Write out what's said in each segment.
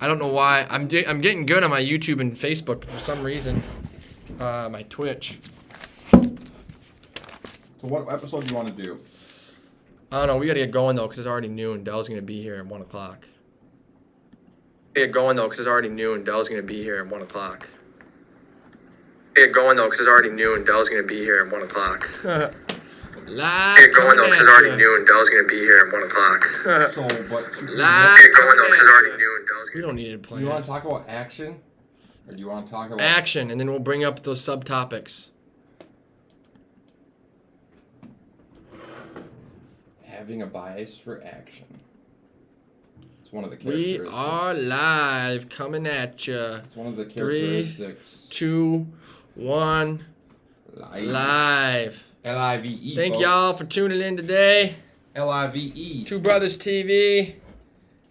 I don't know why. I'm getting good on my YouTube and Facebook, but for some reason, my Twitch. So what episode do you want to do? I don't know. We got to get going, though, because it's already noon. Dell's going to be here at 1 o'clock. Get going, though, because it's already noon. Dell's going to be here at 1 o'clock. Get going, though, because it's already noon. Dell's going to be here at 1 o'clock. Live get going, though, because it's already noon. Dell's going to be here at 1 o'clock. So, but... Live get going, though, because it's already noon. We don't need to plan. Do you want to talk about action? Or do you want to talk about... Action, and then we'll bring up those subtopics. Having a bias for action. It's one of the characteristics. We are live, coming at you. It's one of the characteristics. 3, 2, 1, live. L-I-V-E, Thank folks. y'all for tuning in today. L-I-V-E. Two Brothers TV,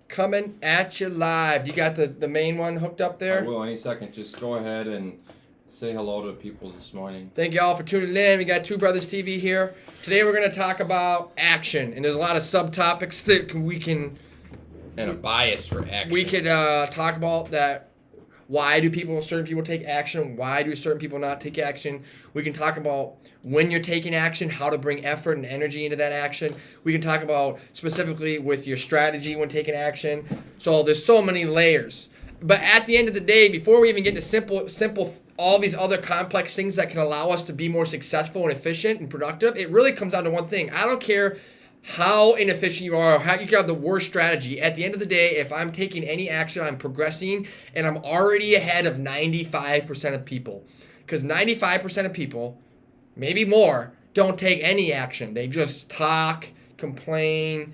coming at you live. You got the main one hooked up there? I will any second. Just go ahead and say hello to people this morning. Thank y'all for tuning in. We got Two Brothers TV here. Today we're going to talk about action, and there's a lot of subtopics that we can... And a bias for action. We could talk about that. Why do certain people take action? Why do certain people not take action? We can talk about when you're taking action, how to bring effort and energy into that action. We can talk about specifically with your strategy when taking action. So there's so many layers. But at the end of the day, before we even get into simple, all these other complex things that can allow us to be more successful and efficient and productive, it really comes down to one thing. I don't care how inefficient you are, or how you can have the worst strategy. At the end of the day, if I'm taking any action, I'm progressing, and I'm already ahead of 95% of people. Because 95% of people, maybe more, don't take any action. They just talk, complain,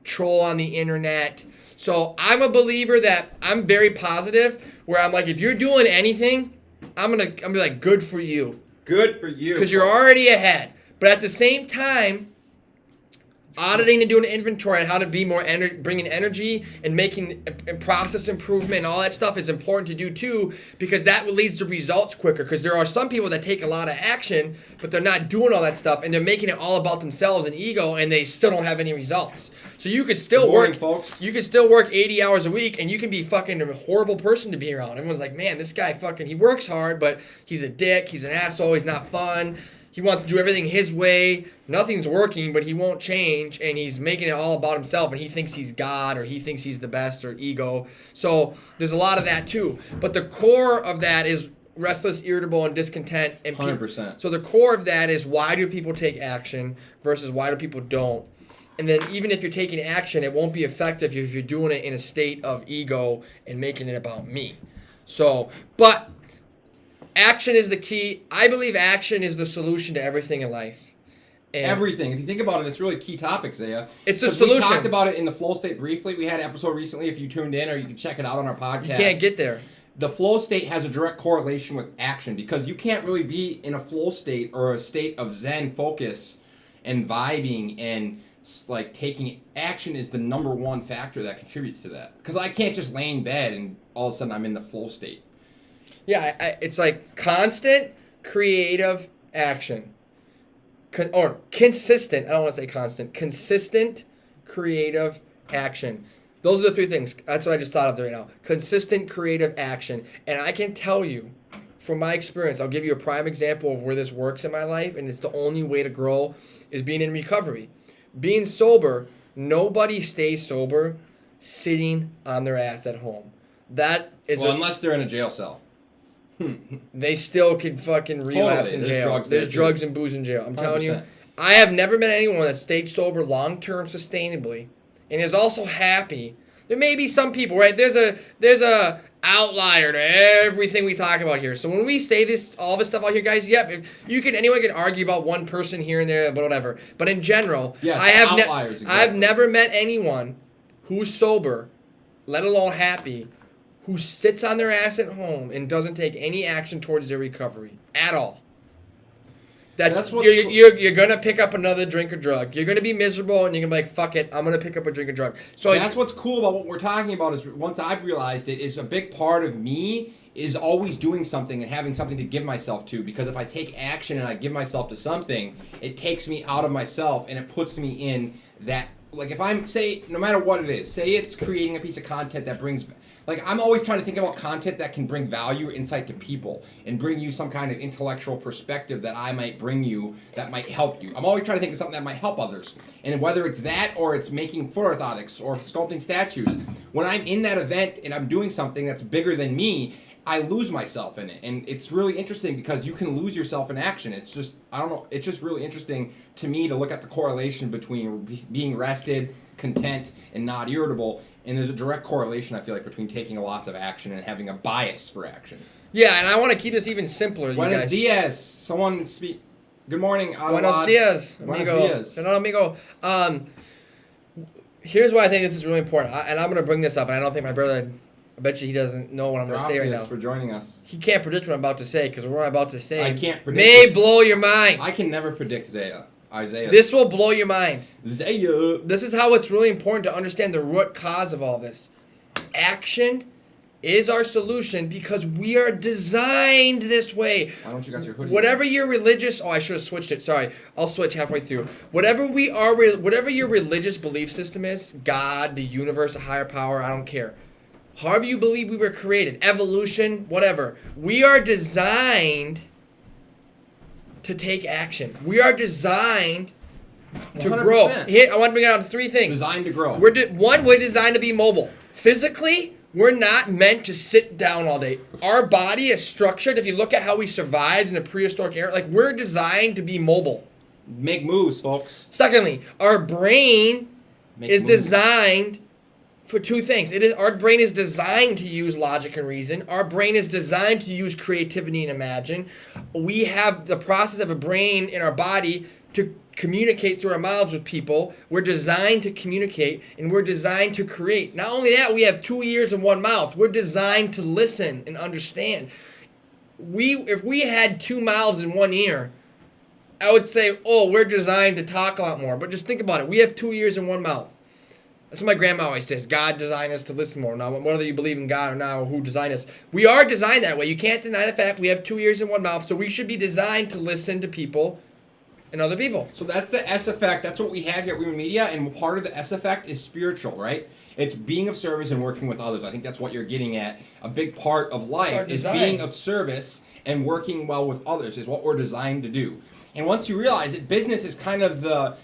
troll on the internet. So I'm a believer that I'm very positive, where I'm like, if you're doing anything, I'm gonna be like, good for you. Good for you. Because you're already ahead. But at the same time, auditing and doing an inventory on how to be more bringing energy and making process improvement and all that stuff is important to do too, because that leads to results quicker. Because there are some people that take a lot of action, but they're not doing all that stuff, and they're making it all about themselves and ego, and they still don't have any results. So you could still You could still work 80 hours a week, and you can be fucking a horrible person to be around. Everyone's like, man, this guy he works hard, but he's a dick. He's an asshole. He's not fun. He wants to do everything his way. Nothing's working, but he won't change, and he's making it all about himself, and he thinks he's God, or he thinks he's the best, or ego. So there's a lot of that too. But the core of that is restless, irritable, and discontent. And 100%. So the core of that is, why do people take action versus why do people don't? And then even if you're taking action, it won't be effective if you're doing it in a state of ego and making it about me. So, but action is the key. I believe action is the solution to everything in life. And everything. If you think about it, it's really key topics, Zaya. It's the solution. We talked about it in the flow state briefly. We had an episode recently, if you tuned in, or you can check it out on our podcast. You can't get there. The flow state has a direct correlation with action, because you can't really be in a flow state or a state of Zen focus and vibing and like taking action is the number one factor that contributes to that. Because I can't just lay in bed and all of a sudden I'm in the flow state. Yeah, it's like constant creative action. Or consistent, I don't want to say constant, consistent creative action. Those are the three things. That's what I just thought of right now. Consistent creative action. And I can tell you, from my experience, I'll give you a prime example of where this works in my life, and it's the only way to grow is being in recovery. Being sober, nobody stays sober sitting on their ass at home. That is unless they're in a jail cell. They still could fucking relapse in jail. There's drugs and booze in jail. I'm 100%. Telling you, I have never met anyone that stayed sober long-term sustainably and is also happy. There may be some people, right? There's a outlier to everything we talk about here. So when we say all this stuff out here, guys, anyone can argue about one person here and there, but whatever. But in general, yes, I've never met anyone who's sober, let alone happy, who sits on their ass at home and doesn't take any action towards their recovery at all. That's you're going to pick up another drink or drug. You're going to be miserable, and you're going to be like, fuck it, I'm going to pick up a drink or drug. So that's what's cool about what we're talking about is once I've realized it, is a big part of me is always doing something and having something to give myself to. Because if I take action and I give myself to something, it takes me out of myself and it puts me in that like if I'm say no matter what it is, say it's creating a piece of content that brings like I'm always trying to think about content that can bring value, insight to people and bring you some kind of intellectual perspective that I might bring you that might help you. I'm always trying to think of something that might help others. And whether it's that or it's making foot orthotics or sculpting statues, when I'm in that event and I'm doing something that's bigger than me, I lose myself in it. And it's really interesting because you can lose yourself in action. It's just, I don't know, it's just really interesting to me to look at the correlation between being rested, content, and not irritable. And there's a direct correlation, I feel like, between taking lots of action and having a bias for action. Yeah, and I want to keep this even simpler, Buenos you guys. dias. Someone speak. Good morning, Buenos dias, amigo. Buenos dias. Hello, amigo. Here's why I think this is really important, and I'm going to bring this up, and I don't think my brother, I bet you he doesn't know what I'm going to say right now. for joining us. He can't predict what I'm about to say, because what I'm about to say I can't predict may it. blow your mind. I can never predict Isaiah. This will blow your mind. Isaiah. This is how it's really important to understand the root cause of all this. Action is our solution because we are designed this way. Why don't you got your hoodie? Whatever your religious, I should have switched it. Sorry, I'll switch halfway through. Whatever your religious belief system is, God, the universe, a higher power, I don't care. However you believe we were created, evolution, whatever. We are designed to take action. We are designed to 100%. grow. Here, I want to bring out three things. Designed to grow. We're designed to be mobile. Physically, we're not meant to sit down all day. Our body is structured. If you look at how we survived in the prehistoric era, like we're designed to be mobile. Make moves, folks. Secondly, our brain is moves. designed for two things. Our brain is designed to use logic and reason. Our brain is designed to use creativity and imagine. We have the process of a brain in our body to communicate through our mouths with people. We're designed to communicate, and we're designed to create. Not only that, we have 2 ears and one mouth. We're designed to listen and understand. If we had 2 mouths and 1 ear, I would say, we're designed to talk a lot more. But just think about it. We have 2 ears and 1 mouth. That's what my grandma always says. God designed us to listen more. Now, whether you believe in God or not, or who designed us, we are designed that way. You can't deny the fact we have 2 ears and 1 mouth, so we should be designed to listen to people and other people. So that's the S effect. That's what we have here at Women Media, and part of the S effect is spiritual, right? It's being of service and working with others. I think that's what you're getting at. A big part of life is being of service and working well with others is what we're designed to do. And once you realize it, business is kind of the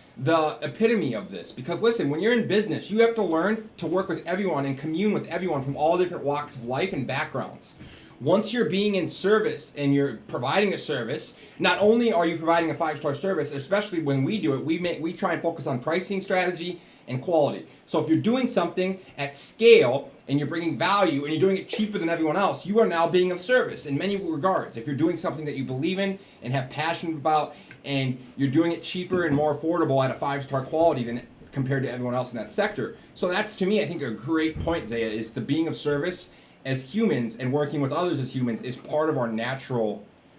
epitome of this. Because listen, when you're in business, you have to learn to work with everyone and commune with everyone from all different walks of life and backgrounds. Once you're being in service and you're providing a service, not only are you providing a 5-star service, especially when we do it, we try and focus on pricing strategy and quality. So if you're doing something at scale and you're bringing value and you're doing it cheaper than everyone else, you are now being of service in many regards. If you're doing something that you believe in and have passion about and you're doing it cheaper and more affordable at a 5-star quality than compared to everyone else in that sector. So that's, to me, I think a great point, Zaya, is the being of service as humans and working with others as humans is part of our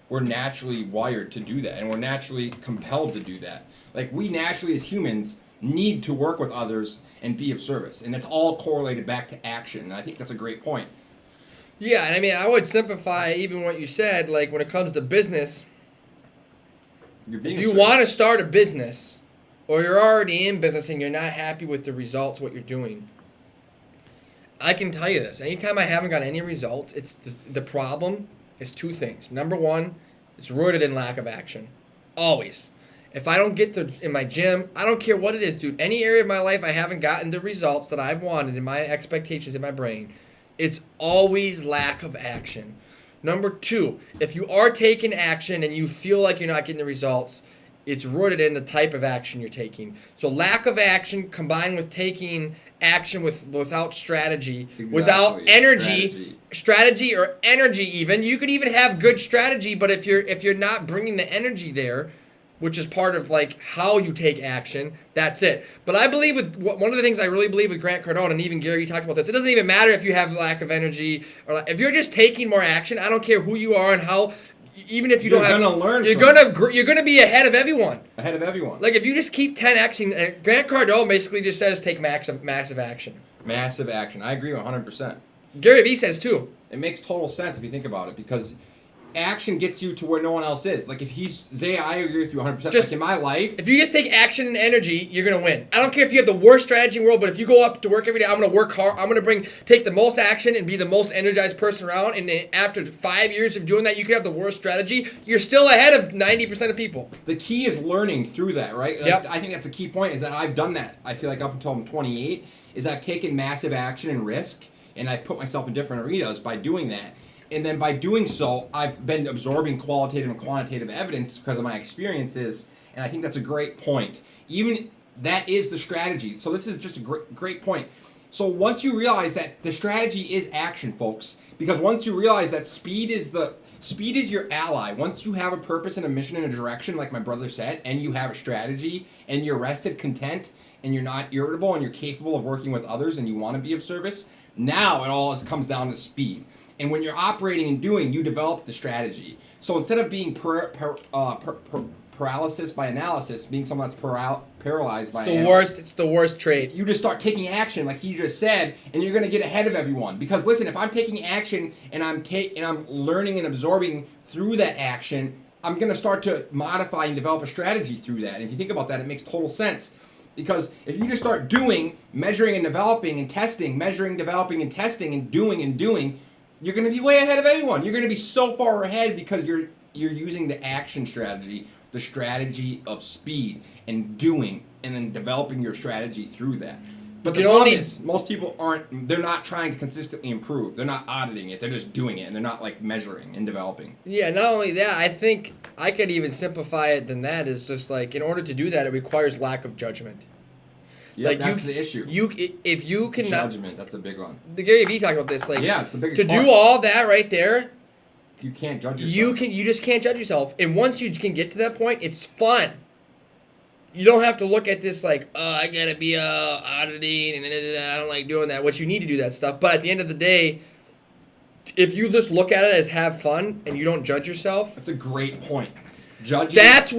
we're naturally wired to do that, and we're naturally compelled to do that. Like, we naturally as humans need to work with others and be of service, and it's all correlated back to action, and I think that's a great point. Yeah, and I mean, I would simplify even what you said, like when it comes to business, if you want to start a business, or you're already in business and you're not happy with the results, what you're doing, I can tell you this. Anytime I haven't got any results, it's the problem is 2 things. Number 1, it's rooted in lack of action. Always. If I don't get in my gym, I don't care what it is, dude. Any area of my life I haven't gotten the results that I've wanted in my expectations in my brain, it's always lack of action. Number 2, if you are taking action and you feel like you're not getting the results, it's rooted in the type of action you're taking. So lack of action combined with taking action without strategy, without energy, strategy or energy even. You could even have good strategy, but if you're not bringing the energy there, which is part of like how you take action, that's it. But I believe one of the things I really believe with Grant Cardone, and even Gary, you talked about this, it doesn't even matter if you have lack of energy or if you're just taking more action. I don't care who you are and how. Even if you're gonna be ahead of everyone. Ahead of everyone. Like if you just keep 10xing, and Grant Cardone basically just says take massive action. Massive action. I agree 100%. Gary Vee says too. It makes total sense if you think about it, because action gets you to where no one else is. Like if he's Zay, I agree with you 100%. Just- like in my life, If you just take action and energy, you're gonna win. I don't care if you have the worst strategy in the world, but if you go up to work every day, I'm gonna work hard. I'm gonna take the most action and be the most energized person around. And then after 5 years of doing that, you could have the worst strategy. You're still ahead of 90% of people. the key is learning through that, right? Like, Yep. I think that's a key point. Is that I've done that. I feel like up until I'm 28, is I've taken massive action and risk, and I've put myself in different arenas by doing that. And then by doing so, I've been absorbing qualitative and quantitative evidence because of my experiences, and I think that's a great point. Even that is the strategy. So this is just a great point. So once you realize that the strategy is action, folks, because once you realize that speed is your ally. Once you have a purpose and a mission and a direction, like my brother said, and you have a strategy, and you're rested, content, and you're not irritable, and you're capable of working with others, and you want to be of service, now it all comes down to speed. And when you're operating and doing, you develop the strategy. So instead of being paralysis by analysis, being someone that's paralyzed by analysis, It's the worst trait. you just start taking action, like he just said, and you're going to get ahead of everyone. Because listen, if I'm taking action and I'm learning and absorbing through that action, I'm going to start to modify and develop a strategy through that. And if you think about that, it makes total sense. Because if you just start doing, measuring and developing and testing, measuring, developing and testing, and doing, you're going to be way ahead of everyone. You're going to be so far ahead because you're using the action strategy, the strategy of speed and doing, and then developing your strategy through that. But the problem is, most people they're not trying to consistently improve. They're not auditing it. They're just doing it, and they're not like measuring and developing. Yeah, not only that, I think I could even simplify it than that. Is just like in order to do that, it requires lack of judgment. Yeah, like that's the issue. If you cannot Judgment, that's a big one. The Gary Vee talked about this. Like, yeah, it's the biggest to part. do all that right there. You can't judge yourself. You just can't judge yourself. And once you can get to that point, it's fun. You don't have to look at this like, I gotta be auditing and I don't like doing that. What you need to do that stuff. But at the end of the day, if you just look at it as have fun and you don't judge yourself, that's a great point. Judging. That's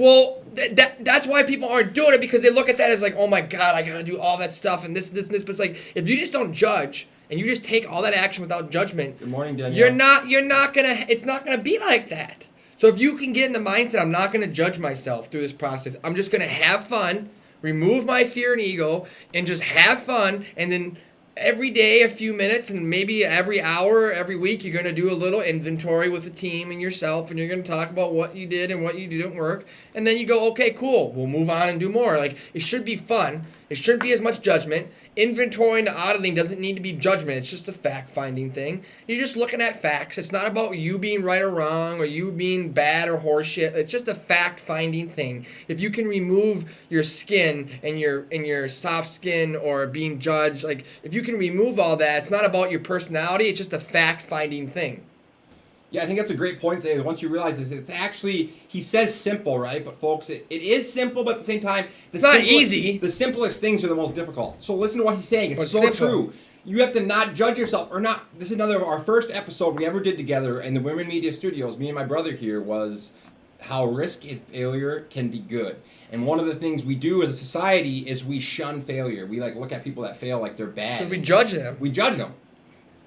why people aren't doing it, because they look at that as like, oh my God, I gotta do all that stuff and this. But it's like, if you just don't judge and you just take all that action without judgment, good morning, Danielle. It's not gonna be like that. So if you can get in the mindset, I'm not gonna judge myself through this process. I'm just gonna have fun, remove my fear and ego, and just have fun, and then every day a few minutes, and maybe every hour, every week, you're going to do a little inventory with the team and yourself, and you're going to talk about what you did and what you didn't work, and then you go, okay, cool, we'll move on and do more. Like, it should be fun. It shouldn't be as much judgment. Inventory and auditing doesn't need to be judgment. It's just a fact-finding thing. You're just looking at facts. It's not about you being right or wrong or you being bad or horseshit. It's just a fact-finding thing. If you can remove your skin and your soft skin or being judged, like if you can remove all that, it's not about your personality. It's just a fact-finding thing. Yeah, I think that's a great point, Zay. Once you realize this, it's actually, he says simple, right? But folks, it is simple, but at the same time, it's not easy. The simplest things are the most difficult. So listen to what he's saying. It's so simple. true. You have to not judge yourself, or not. This is another of our first episode we ever did together in the Women Media Studios, me and my brother here, was how risk and failure can be good. And one of the things we do as a society is we shun failure. We like look at people that fail like they're bad. Because we judge them. We judge them.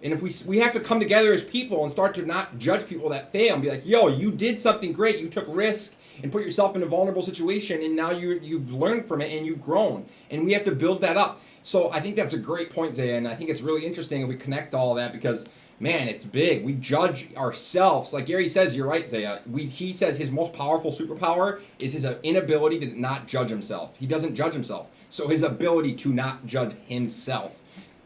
And if we have to come together as people and start to not judge people that fail and be like, yo, you did something great, you took risk and put yourself in a vulnerable situation, and now you've learned from it and you've grown. And we have to build that up. So I think that's a great point, Zaya, and I think it's really interesting if we connect all that, because, man, it's big. We judge ourselves. Like Gary says, you're right, Zaya. He says his most powerful superpower is his inability to not judge himself. He doesn't judge himself. So his ability to not judge himself.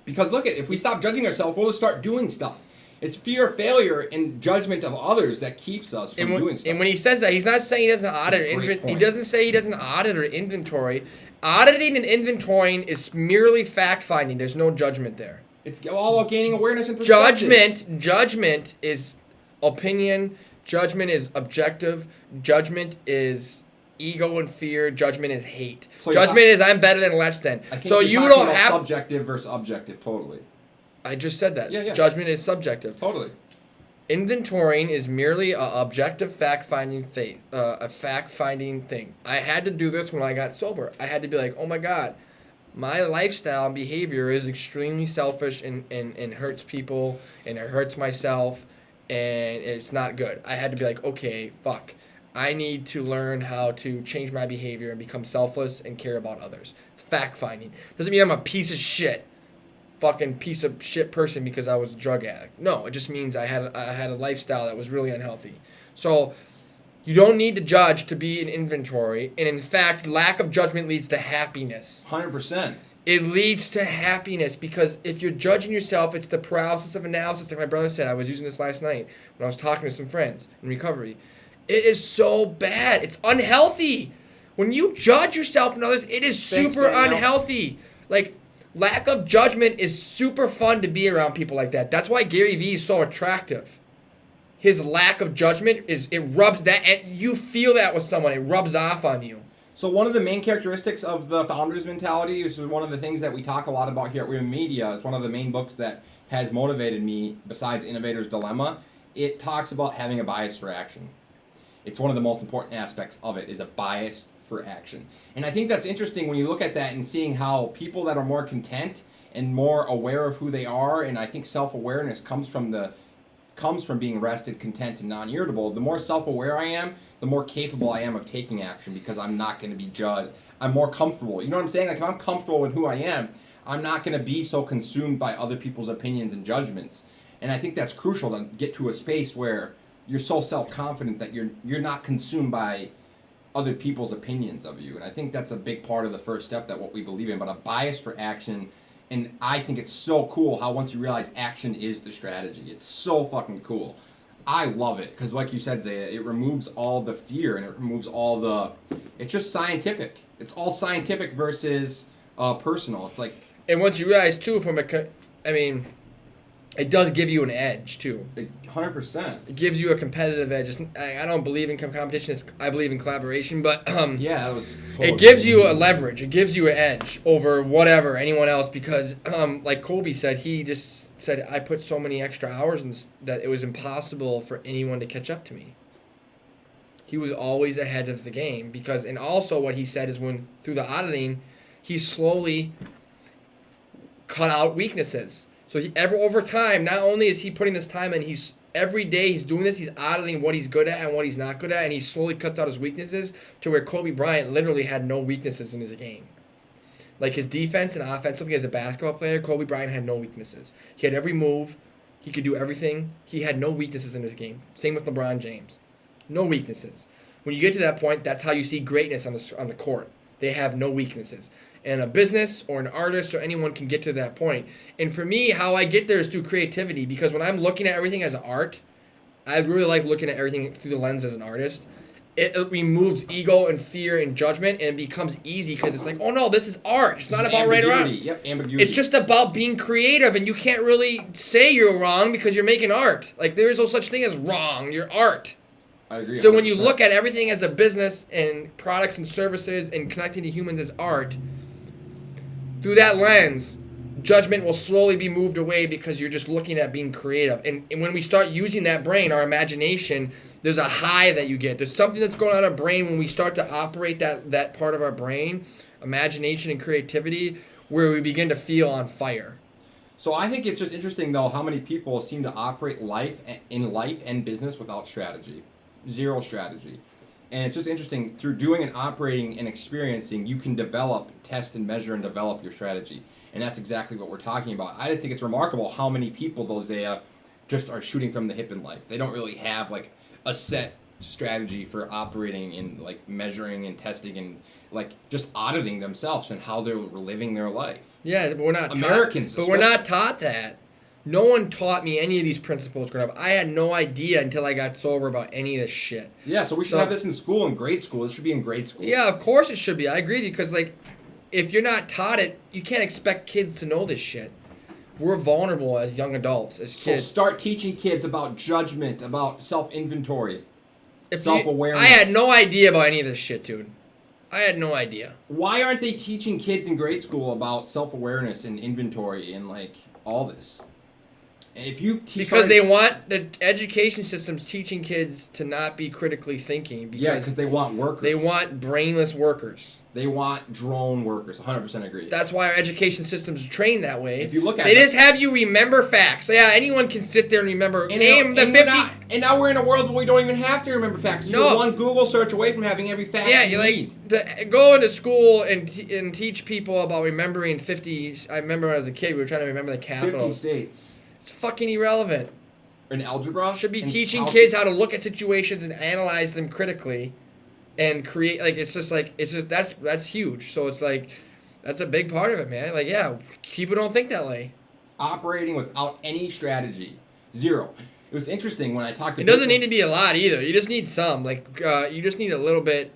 Because look if we stop judging ourselves, we'll just start doing stuff. It's fear of failure and judgment of others that keeps us from doing stuff. And when he says that, he's not saying he doesn't audit or inventory. He doesn't say he doesn't audit or inventory. Auditing and inventorying is merely fact finding. There's no judgment there. It's all about gaining awareness and perspective. Judgment is opinion. Judgment is objective. Judgment is ego and fear. Judgment is hate. So judgment is I'm better than less than. So you don't have subjective versus objective. Totally. I just said that. Yeah. Judgment is subjective. Totally. Inventorying is merely an objective fact-finding thing. I had to do this when I got sober. I had to be like, oh my God, my lifestyle and behavior is extremely selfish and hurts people, and it hurts myself. and it's not good. I had to be like, okay, fuck. I need to learn how to change my behavior and become selfless and care about others. It's fact finding. Doesn't mean I'm a piece of shit, fucking piece of shit person because I was a drug addict. No, it just means I had a lifestyle that was really unhealthy. So you don't need to judge to be in inventory, and in fact, lack of judgment leads to happiness. 100%. It leads to happiness because if you're judging yourself, it's the paralysis of analysis. Like my brother said, I was using this last night when I was talking to some friends in recovery. It is so bad. It's unhealthy. When you judge yourself and others, it is super unhealthy. Like, lack of judgment is super fun to be around people like that. That's why Gary Vee is so attractive. His lack of judgment it rubs that, and you feel that with someone. It rubs off on you. So one of the main characteristics of the founder's mentality is one of the things that we talk a lot about here at Women Media. It's one of the main books that has motivated me besides Innovator's Dilemma. It talks about having a bias for action. It's one of the most important aspects of it is a bias for action. And I think that's interesting when you look at that and seeing how people that are more content and more aware of who they are, and I think self-awareness comes from being rested, content, and non-irritable. The more self-aware I am, the more capable I am of taking action because I'm not going to be judged. I'm more comfortable. You know what I'm saying? Like if I'm comfortable with who I am, I'm not going to be so consumed by other people's opinions and judgments. And I think that's crucial to get to a space where you're so self-confident that you're not consumed by other people's opinions of you. And I think that's a big part of the first step that what we believe in, but a bias for action. And I think it's so cool how once you realize action is the strategy, it's so fucking cool. I love it because like you said, Zaya, it removes all the fear and it removes all the, it's just scientific. It's all scientific versus personal. It's like. And once you realize too it does give you an edge too. 100%. It gives you a competitive edge. I don't believe in competition. I believe in collaboration. But yeah, that was. Totally it gives you a leverage. It gives you an edge over anyone else because like Kobe said, he just said I put so many extra hours in this, that it was impossible for anyone to catch up to me. He was always ahead of the game because, and also what he said is when through the auditing, he slowly cut out weaknesses. So over time, not only is he putting this time in, every day he's doing this, he's auditing what he's good at and what he's not good at, and he slowly cuts out his weaknesses to where Kobe Bryant literally had no weaknesses in his game. Like his defense and offensively as a basketball player, Kobe Bryant had no weaknesses. He had every move. He could do everything. He had no weaknesses in his game. Same with LeBron James. No weaknesses. When you get to that point, that's how you see greatness on the court. They have no weaknesses. And a business or an artist or anyone can get to that point. And for me, how I get there is through creativity because when I'm looking at everything as art, I really like looking at everything through the lens as an artist. It removes ego and fear and judgment and it becomes easy because it's like, oh no, this is art. It's not about right or wrong. Yep, ambiguity. It's just about being creative and you can't really say you're wrong because you're making art. Like there is no such thing as wrong. You're art. I agree. So when you look at everything as a business and products and services and connecting to humans as art, through that lens, judgment will slowly be moved away because you're just looking at being creative. And when we start using that brain, our imagination, there's a high that you get. There's something that's going on in our brain when we start to operate that part of our brain, imagination and creativity, where we begin to feel on fire. So I think it's just interesting, though, how many people seem to operate life and business without strategy. Zero strategy. And it's just interesting, through doing and operating and experiencing, you can develop, test and measure and develop your strategy. And that's exactly what we're talking about. I just think it's remarkable how many people, though, Zaya, just are shooting from the hip in life. They don't really have, like, a set strategy for operating and, like, measuring and testing and, like, just auditing themselves and how they're living their life. Yeah, but we're not Americans. But we're not taught that. No one taught me any of these principles growing up. I had no idea until I got sober about any of this shit. Yeah, so we should have this in school, in grade school. This should be in grade school. Yeah, of course it should be. I agree with you because, like, if you're not taught it, you can't expect kids to know this shit. We're vulnerable as young adults, as kids. So start teaching kids about judgment, about self-inventory, self-awareness. I had no idea about any of this shit, dude. I had no idea. Why aren't they teaching kids in grade school about self-awareness and inventory and, like, all this? Because they want the education system's teaching kids to not be critically thinking. Because they want workers. They want brainless workers. They want drone workers. 100% agree. That's why our education systems are trained that way. If you look at they it, just have you remember facts. Yeah, anyone can sit there and remember. Name the 50. And now we're in a world where we don't even have to remember facts. You're one Google search away from having every fact. Yeah, you need. Go into school and teach people about remembering 50. I remember when I was a kid, we were trying to remember the capitals. 50 states. It's fucking irrelevant. In algebra, should be teaching kids how to look at situations and analyze them critically. And create that's huge. So it's like that's a big part of it, man. Like people don't think that way. Operating without any strategy, zero. It was interesting when I talked to. It doesn't need to be a lot either. You just need some. You just need a little bit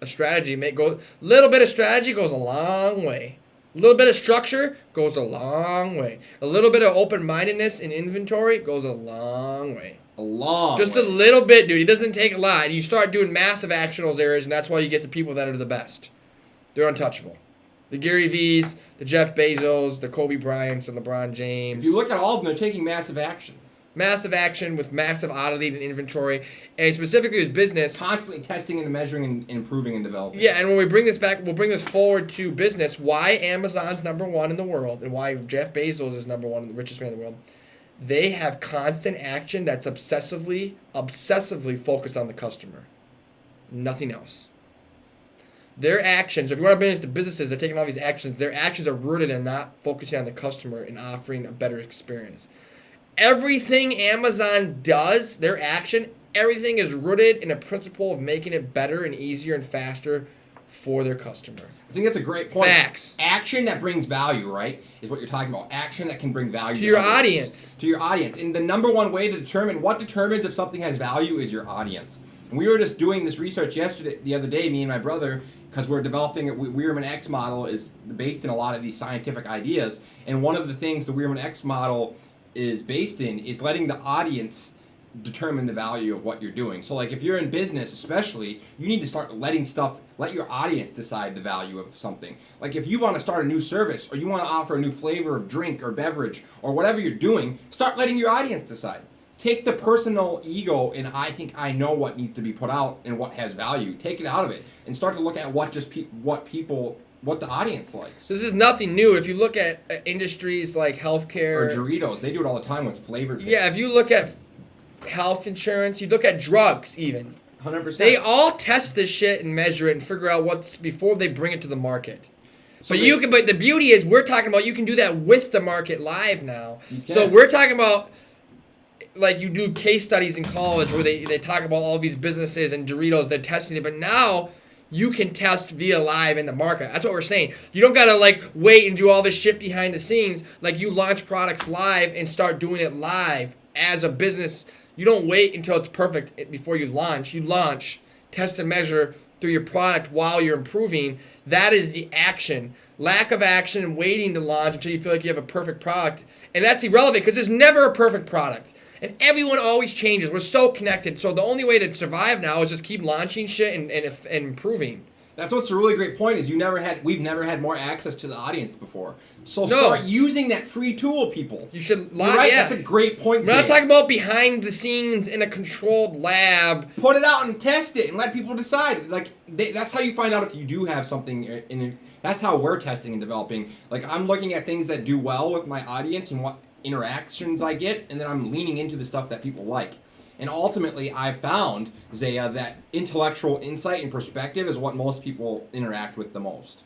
of strategy. Little bit of strategy goes a long way. A little bit of structure goes a long way. A little bit of open-mindedness in inventory goes a long way. Just a little bit, dude. It doesn't take a lot. You start doing massive action in those areas, and that's why you get the people that are the best. They're untouchable. The Gary V's, the Jeff Bezos, the Kobe Bryants, and LeBron James. If you look at all of them, they're taking massive action. Massive action with massive oddity and inventory, and specifically with business. Constantly testing and measuring and improving and developing. Yeah, and when we bring this back, we'll bring this forward to business. Why Amazon's #1 in the world, and why Jeff Bezos is #1, the richest man in the world. They have constant action that's obsessively focused on the customer. Nothing else. Their actions, if you want to bring this to businesses, they're taking all these actions. Their actions are rooted in not focusing on the customer and offering a better experience. Everything Amazon does, their action, everything is rooted in a principle of making it better and easier and faster for their customer. I think that's a great point. Facts. Action that brings value, right, is what you're talking about. Action that can bring value to your audience. To your audience. And the number one way to determine what determines if something has value is your audience. And we were just doing this research the other day, me and my brother, because we're developing a Weirman X model is based in a lot of these scientific ideas. And one of the things the Weirman X model is based in is letting the audience determine the value of what you're doing. So like if you're in business especially, you need to start let your audience decide the value of something. Like if you want to start a new service or you want to offer a new flavor of drink or beverage or whatever you're doing, start letting your audience decide. Take the personal ego and I think I know what needs to be put out and what has value. Take it out of it and start to look at what the audience likes. This is nothing new. If you look at industries like healthcare or Doritos, they do it all the time with flavored bits. Yeah, if you look at health insurance, you look at drugs even. 100%. They all test this shit and measure it and figure out what's before they bring it to the market. But the beauty is we're talking about you can do that with the market live now. So we're talking about like you do case studies in college where they talk about all these businesses and Doritos, they're testing it, but now you can test via live in the market. That's what we're saying. You don't gotta like wait and do all this shit behind the scenes. Like you launch products live and start doing it live as a business. You don't wait until it's perfect before you launch. You launch, test and measure through your product while you're improving. That is the action. Lack of action and waiting to launch until you feel like you have a perfect product. And that's irrelevant because there's never a perfect product. And everyone always changes. We're so connected. So the only way to survive now is just keep launching shit and improving. That's what's a really great point is we've never had more access to the audience before. So start using that free tool, people. You should right. Yeah. That's a great point. We're not talking about behind the scenes in a controlled lab. Put it out and test it and let people decide. Like that's how you find out if you do have something that's how we're testing and developing. Like I'm looking at things that do well with my audience and what interactions I get, and then I'm leaning into the stuff that people like. And ultimately, I've found, Zaya, that intellectual insight and perspective is what most people interact with the most.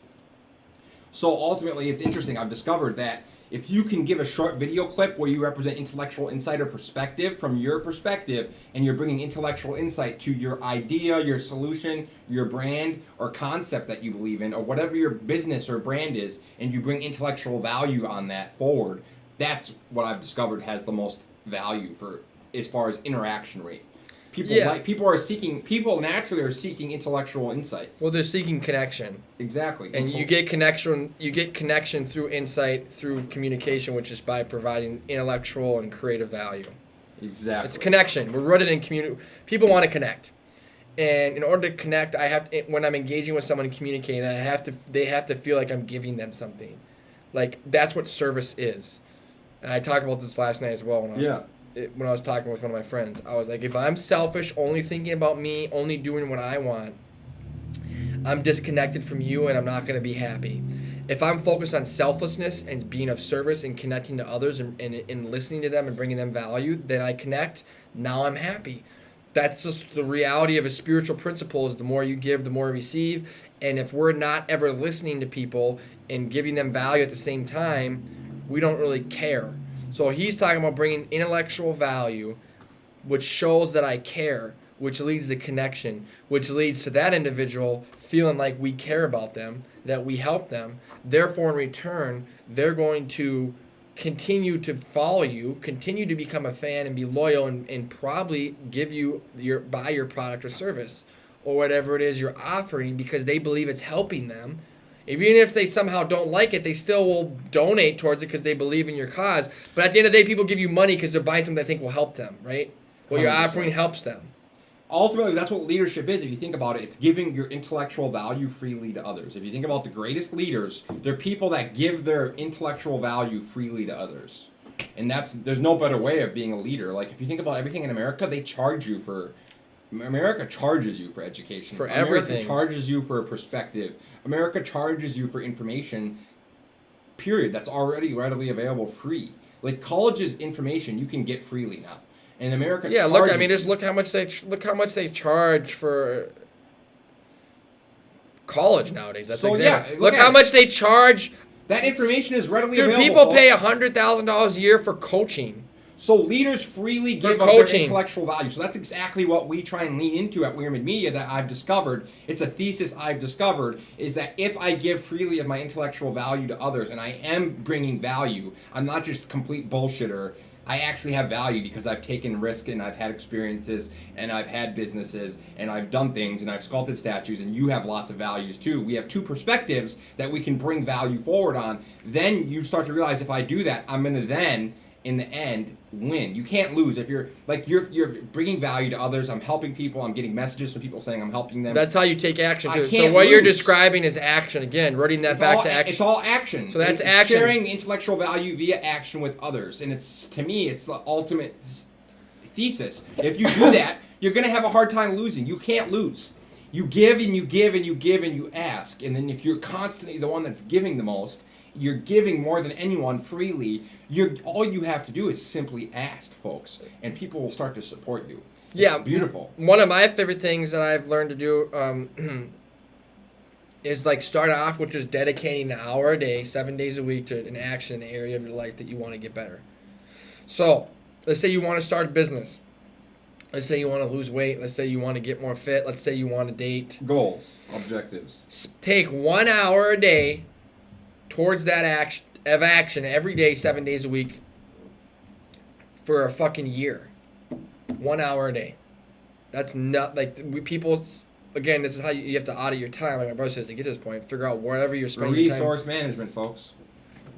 So ultimately, it's interesting. I've discovered that if you can give a short video clip where you represent intellectual insight or perspective from your perspective, and you're bringing intellectual insight to your idea, your solution, your brand, or concept that you believe in, or whatever your business or brand is, and you bring intellectual value on that forward, that's what I've discovered has the most value for as far as interaction rate. People naturally are seeking intellectual insights. Well, they're seeking connection. Exactly. And you get connection through insight, through communication, which is by providing intellectual and creative value. Exactly. It's connection. We're rooted in community. People want to connect. And in order to connect, when I'm engaging with someone and communicating, they have to feel like I'm giving them something. Like that's what service is. And I talked about this last night as well when I was talking with one of my friends. I was like, if I'm selfish, only thinking about me, only doing what I want, I'm disconnected from you and I'm not going to be happy. If I'm focused on selflessness and being of service and connecting to others and listening to them and bringing them value, then I connect. Now I'm happy. That's just the reality of a spiritual principle is the more you give, the more you receive. And if we're not ever listening to people and giving them value at the same time, we don't really care. So he's talking about bringing intellectual value, which shows that I care, which leads to connection, which leads to that individual feeling like we care about them, that we help them. Therefore, in return, they're going to continue to follow you, continue to become a fan and be loyal and probably give you buy your product or service or whatever it is you're offering because they believe it's helping them. Even if they somehow don't like it, they still will donate towards it because they believe in your cause. But at the end of the day, people give you money because they're buying something they think will help them, right? What you're offering helps them. Ultimately, that's what leadership is. If you think about it, it's giving your intellectual value freely to others. If you think about the greatest leaders, they're people that give their intellectual value freely to others. And there's no better way of being a leader. Like, if you think about everything in America, America charges you for education. For everything. America charges you for a perspective. America charges you for information, period, that's already readily available free. Like, college's information you can get freely now. In America, yeah. Look, I mean, just look how much they charge for college nowadays. That's so, exactly. Yeah, look how much they charge. That information is readily available. Dude, people pay $100,000 a year for coaching. So leaders freely give up their intellectual value. So that's exactly what we try and lean into at Weirmid Media that I've discovered. It's a thesis I've discovered, is that if I give freely of my intellectual value to others and I am bringing value, I'm not just a complete bullshitter. I actually have value because I've taken risk and I've had experiences and I've had businesses and I've done things and I've sculpted statues and you have lots of values too. We have two perspectives that we can bring value forward on. Then you start to realize if I do that, I'm going to then, in the end, win. You can't lose if you're bringing value to others. I'm helping people. I'm getting messages from people saying I'm helping them. That's how you take action too. So what you're describing is action. Again, rooting that back to action. It's all action. So that's action. Sharing intellectual value via action with others, and to me, it's the ultimate thesis. If you do that, you're going to have a hard time losing. You can't lose. You give and you give and you give and you ask, and then if you're constantly the one that's giving the most, you're giving more than anyone freely. All you have to do is simply ask, folks, and people will start to support you. It's beautiful. One of my favorite things that I've learned to do is like start off with just dedicating an hour a day, 7 days a week to an action in the area of your life that you want to get better. So let's say you want to start a business. Let's say you want to lose weight. Let's say you want to get more fit. Let's say you want to date. Goals, objectives. Take 1 hour a day towards that action every day, 7 days a week for a fucking year. 1 hour a day. That's not like people. Again, this is how you have to audit your time. Like my brother says, to get to this point, figure out whatever you're spending your time. Resource management, folks.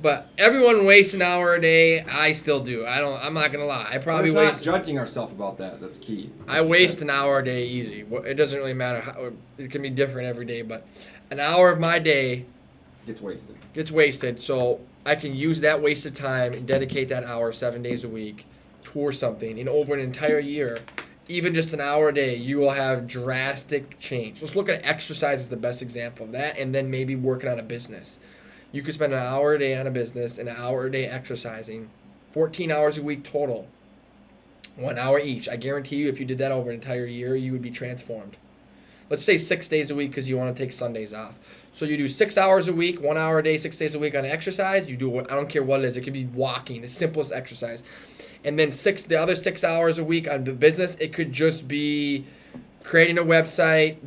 But everyone wastes an hour a day. I still do. I'm not gonna lie. I probably waste. Not judging ourselves about that. That's key. I waste an hour a day easy. It doesn't really matter how. It can be different every day, but an hour of my day gets wasted. So I can use that wasted time and dedicate that hour 7 days a week towards something. And over an entire year, even just an hour a day, you will have drastic change. Let's look at exercise as the best example of that, and then maybe working on a business. You could spend an hour a day on a business and an hour a day exercising, 14 hours a week total, 1 hour each. I guarantee you if you did that over an entire year, you would be transformed. Let's say 6 days a week because you want to take Sundays off. So you do 6 hours a week, 1 hour a day, 6 days a week on exercise. You do I don't care what it is. It could be walking, the simplest exercise. And then the other 6 hours a week on the business, it could just be creating a website,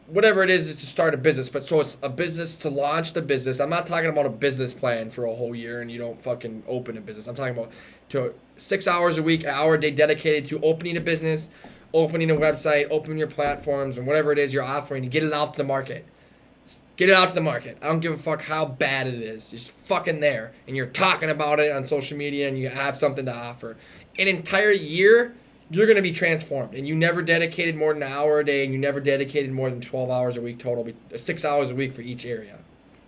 whatever it is to start a business. But so it's a business to launch the business. I'm not talking about a business plan for a whole year and you don't fucking open a business. I'm talking about 6 hours a week, an hour a day dedicated to opening a business, opening a website, opening your platforms, and whatever it is you're offering to get it out to the market. Get it out to the market. I don't give a fuck how bad it is. Just fucking there. And you're talking about it on social media and you have something to offer. An entire year, you're going to be transformed. And you never dedicated more than an hour a day and you never dedicated more than 12 hours a week total. 6 hours a week for each area.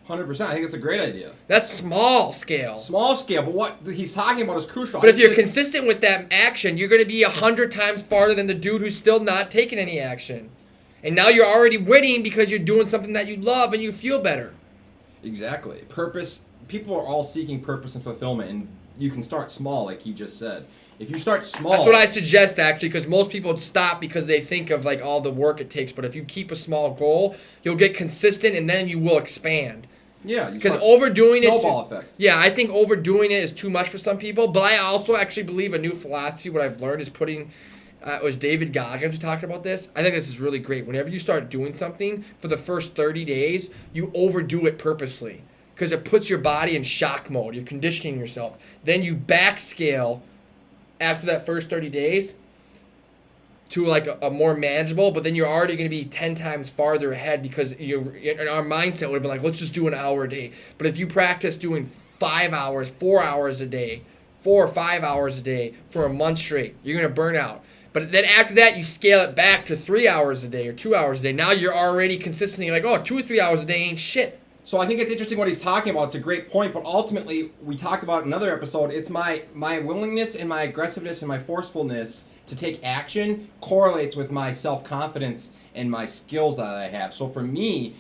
100%. I think that's a great idea. That's small scale. Small scale, but what he's talking about is crucial. But if you're consistent with that action, you're going to be 100 times farther than the dude who's still not taking any action. And now you're already winning because you're doing something that you love and you feel better. Exactly. Purpose. People are all seeking purpose and fulfillment, and you can start small, like he just said. If you start small, that's what I suggest actually, because most people stop because they think of like all the work it takes. But if you keep a small goal, you'll get consistent, and then you will expand. Yeah, because overdoing snowball effect. Yeah, I think overdoing it is too much for some people. But I also actually believe a new philosophy. What I've learned is putting. It was David Goggins who talked about this. I think this is really great. Whenever you start doing something for the first 30 days, you overdo it purposely because it puts your body in shock mode. You're conditioning yourself. Then you backscale after that first 30 days to like a more manageable, but then you're already going to be 10 times farther ahead because our mindset would have been like, let's just do an hour a day. But if you practice doing 5 hours, 4 hours a day, 4 or 5 hours a day for a month straight, you're going to burn out. But then after that, you scale it back to 3 hours a day or 2 hours a day. Now you're already consistently like, oh, 2 or 3 hours a day ain't shit. So I think it's interesting what he's talking about. It's a great point, but ultimately, we talked about in another episode, it's my willingness and my aggressiveness and my forcefulness to take action correlates with my self-confidence and my skills that I have. So for me,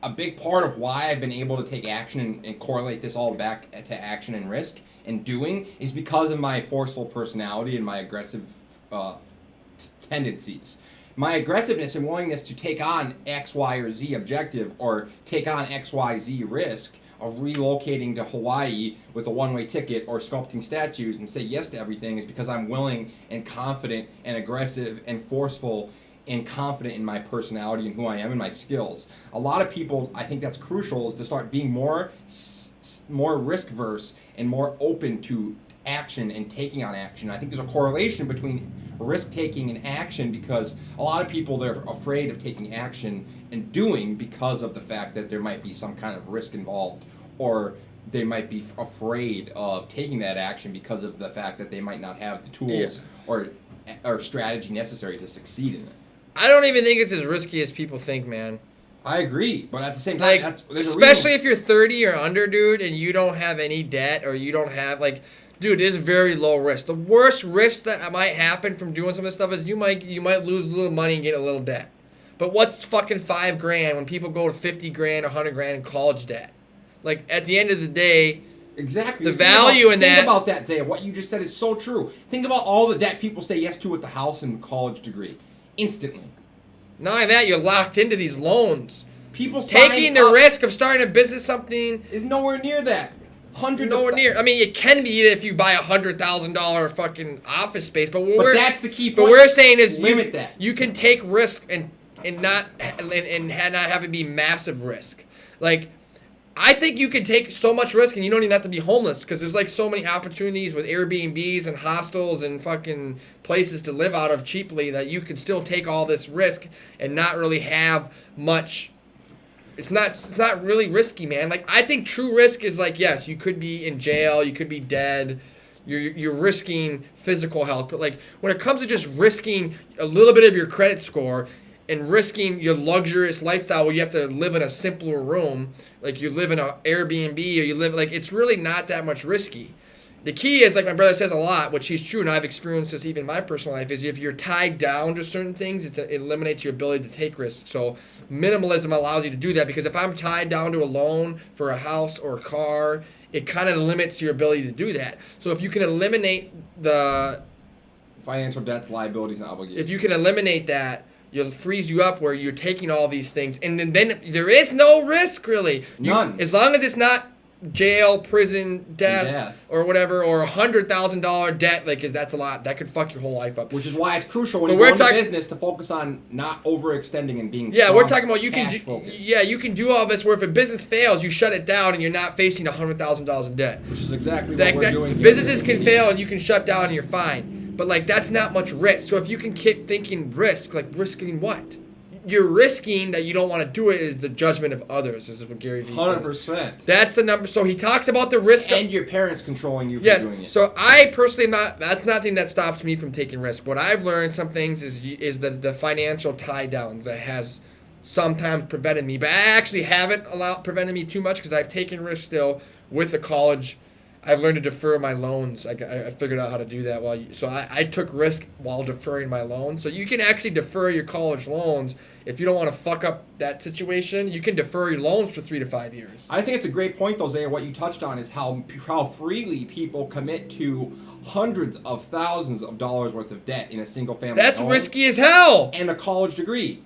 a big part of why I've been able to take action and correlate this all back to action and risk and doing is because of my forceful personality and my aggressive tendencies. My aggressiveness and willingness to take on X, Y, or Z objective or take on X, Y, Z risk of relocating to Hawaii with a one-way ticket or sculpting statues and say yes to everything is because I'm willing and confident and aggressive and forceful and confident in my personality and who I am and my skills. A lot of people, I think that's crucial, is to start being more risk-averse and more open to action and taking on action. I think there's a correlation between risk-taking and action because a lot of people, they're afraid of taking action and doing because of the fact that there might be some kind of risk involved, or they might be afraid of taking that action because of the fact that they might not have the tools or strategy necessary to succeed in it. I don't even think it's as risky as people think, man. I agree, but at the same time, like, especially if you're 30 or under, dude, and you don't have any debt or you don't have, like, dude, it's very low risk. The worst risk that might happen from doing some of this stuff is you might lose a little money and get a little debt. But what's fucking $5,000 when people go to $50,000 or $100,000 in college debt? Like, at the end of the day, exactly. The value in that. Think about that, Zaya. What you just said is so true. Think about all the debt people say yes to with the house and college degree. Instantly. Not only that, you're locked into these loans. People taking the risk of starting a business, something is nowhere near that. Nowhere near. I mean, it can be if you buy $100,000 fucking office space, but that's the key point. But we're saying is limit that. You can take risk and not have it be massive risk. Like, I think you can take so much risk and you don't even have to be homeless because there's like so many opportunities with Airbnbs and hostels and fucking places to live out of cheaply that you could still take all this risk and not really have much. It's not really risky, man. Like, I think true risk is like, yes, you could be in jail, you could be dead, you're risking physical health, but like when it comes to just risking a little bit of your credit score and risking your luxurious lifestyle where you have to live in a simpler room, like you live in an Airbnb or you live, like, it's really not that much risky. The key is, like my brother says a lot, which he's true, and I've experienced this even in my personal life, is if you're tied down to certain things, it eliminates your ability to take risks. So minimalism allows you to do that because if I'm tied down to a loan for a house or a car, it kind of limits your ability to do that. So if you can eliminate the financial debts, liabilities, and obligations. If you can eliminate that, it frees you up where you're taking all these things, and then there is no risk really. None. As long as it's not jail, prison, death. Or whatever, or $100,000 debt, like, 'cause that's a lot. That could fuck your whole life up. Which is why it's crucial when you go into business to focus on not overextending and being we're talking about you can do all this where if a business fails, you shut it down and you're not facing $100,000 in debt. Which is exactly what we're doing here. Businesses can fail and you can shut down and you're fine. But like that's not much risk. So if you can keep thinking risk, like risking what? You're risking that you don't want to do it is the judgment of others. This is what Gary Vee said. 100%. That's the number. So he talks about the risk. And your parents controlling you for doing it. So I personally that's nothing that stops me from taking risks. What I've learned some things is the financial tie downs that has sometimes prevented me. But I actually haven't prevented me too much because I've taken risks still with the college I've learned to defer my loans. I figured out how to do that so I took risk while deferring my loans. So you can actually defer your college loans if you don't want to fuck up that situation. You can defer your loans for 3 to 5 years. I think it's a great point, though, Zaya. What you touched on is how freely people commit to hundreds of thousands of dollars worth of debt in a single family That's home risky as hell. and a college degree.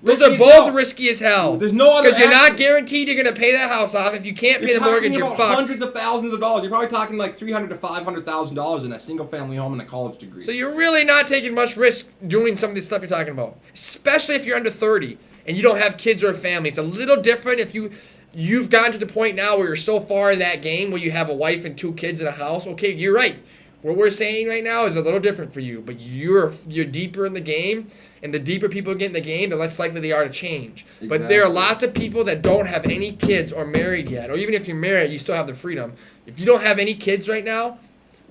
Those Risky are as both hell. risky as hell. There's no other because you're not action. guaranteed you're going to pay that house off. If you can't pay the mortgage, you're about fucked. hundreds of thousands of dollars. You're probably talking like $300,000 to $500,000 in a single family home and a college degree. So you're really not taking much risk doing some of this stuff you're talking about, especially if you're under 30 and you don't have kids or a family. It's a little different if you've gotten to the point now where you're so far in that game where you have a wife and 2 kids in a house. Okay, you're right. What we're saying right now is a little different for you, but you're deeper in the game, and the deeper people get in the game, the less likely they are to change. Exactly. But there are lots of people that don't have any kids or married yet, or even if you're married, you still have the freedom. If you don't have any kids right now,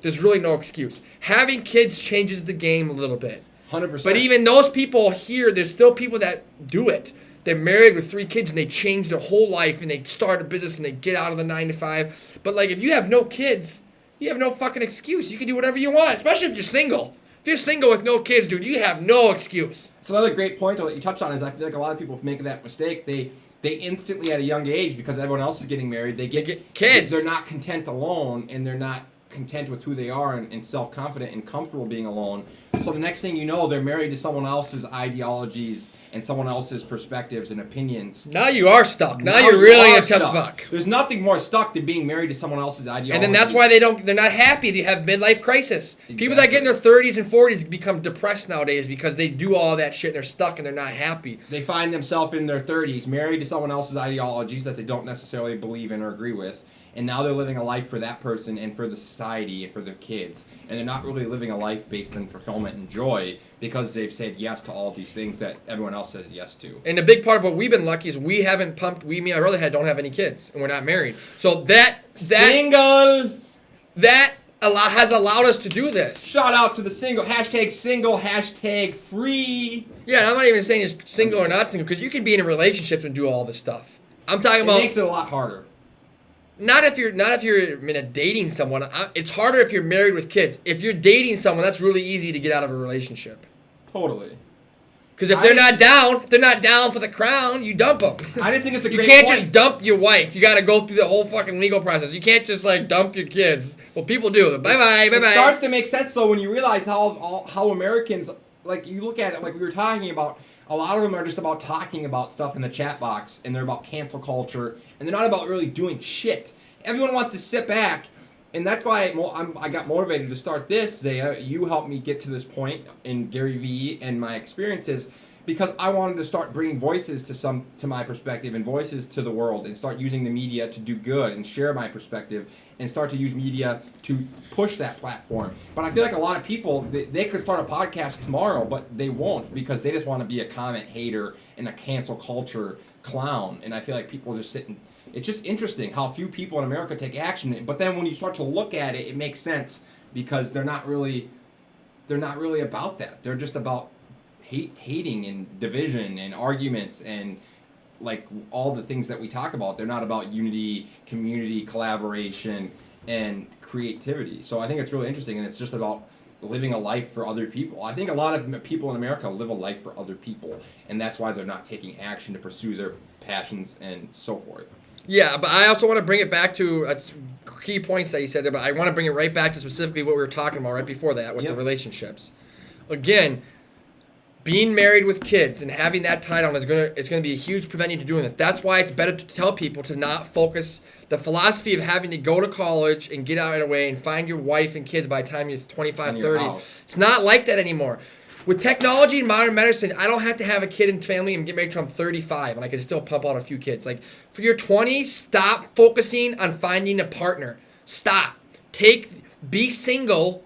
there's really no excuse. Having kids changes the game a little bit. 100%. But even those people here, there's still people that do it. They're married with 3 kids and they change their whole life and they start a business and they get out of the 9 to 5. But like if you have no kids, you have no fucking excuse. You can do whatever you want, especially if you're single. If you're single with no kids, dude, you have no excuse. It's another great point that you touched on is I feel like a lot of people make that mistake. They instantly at a young age, because everyone else is getting married, they get kids. They're not content alone, and they're not content with who they are and self-confident and comfortable being alone. So the next thing you know, they're married to someone else's ideologies and someone else's perspectives and opinions. Now you are stuck. Now you're really in a tough spot. There's nothing more stuck than being married to someone else's ideology. And then that's why they're not happy. They have midlife crisis. Exactly. People that get in their 30s and 40s become depressed nowadays because they do all that shit and they're stuck and they're not happy. They find themselves in their 30s married to someone else's ideologies that they don't necessarily believe in or agree with. And now they're living a life for that person and for the society and for their kids. And they're not really living a life based on fulfillment and joy because they've said yes to all these things that everyone else says yes to. And a big part of what we've been lucky is we haven't pumped, me and my brother don't have any kids and we're not married. So that Single! That has allowed us to do this. Shout out to the single, hashtag free. Yeah, and I'm not even saying you're single or not single because you can be in a relationship and do all this stuff. I'm talking about. It makes it a lot harder. Not if you're dating someone. It's harder if you're married with kids. If you're dating someone, that's really easy to get out of a relationship. Totally. Because if they're not down for the crown, you dump them. I just think it's a great You can't point. just dump your wife. You got to go through the whole fucking legal process. You can't just like dump your kids. Well, people do. Bye. It starts to make sense though when you realize how Americans, like you look at it like we were talking about. A lot of them are just about talking about stuff in the chat box, and they're about cancel culture, and they're not about really doing shit. Everyone wants to sit back, and that's why I got motivated to start this. Zaya, you helped me get to this point in Gary Vee and my experiences, because I wanted to start bringing voices to my perspective and voices to the world, and start using the media to do good and share my perspective, and start to use media to push that platform. But I feel like a lot of people, they could start a podcast tomorrow, but they won't because they just want to be a comment hater and a cancel culture clown. And I feel like people just sit and... It's just interesting how few people in America take action. But then when you start to look at it, it makes sense because they're not really about that. They're just about hating and division and arguments and like all the things that we talk about. They're not about unity, community, collaboration, and creativity. So I think it's really interesting, and it's just about living a life for other people. I think a lot of people in America live a life for other people, and that's why they're not taking action to pursue their passions and so forth. Yeah, but I also want to bring it back to key points that you said there, but I want to bring it right back to specifically what we were talking about right before that with the relationships. Again, being married with kids and having that title is gonna be a huge preventing to doing this. That's why it's better to tell people to not focus the philosophy of having to go to college and get out of the way and find your wife and kids by the time you're 25, 30. It's not like that anymore. With technology and modern medicine, I don't have to have a kid and family and get married until I'm 35, and I can still pump out a few kids. Like, for your 20s, stop focusing on finding a partner. Stop. Be single.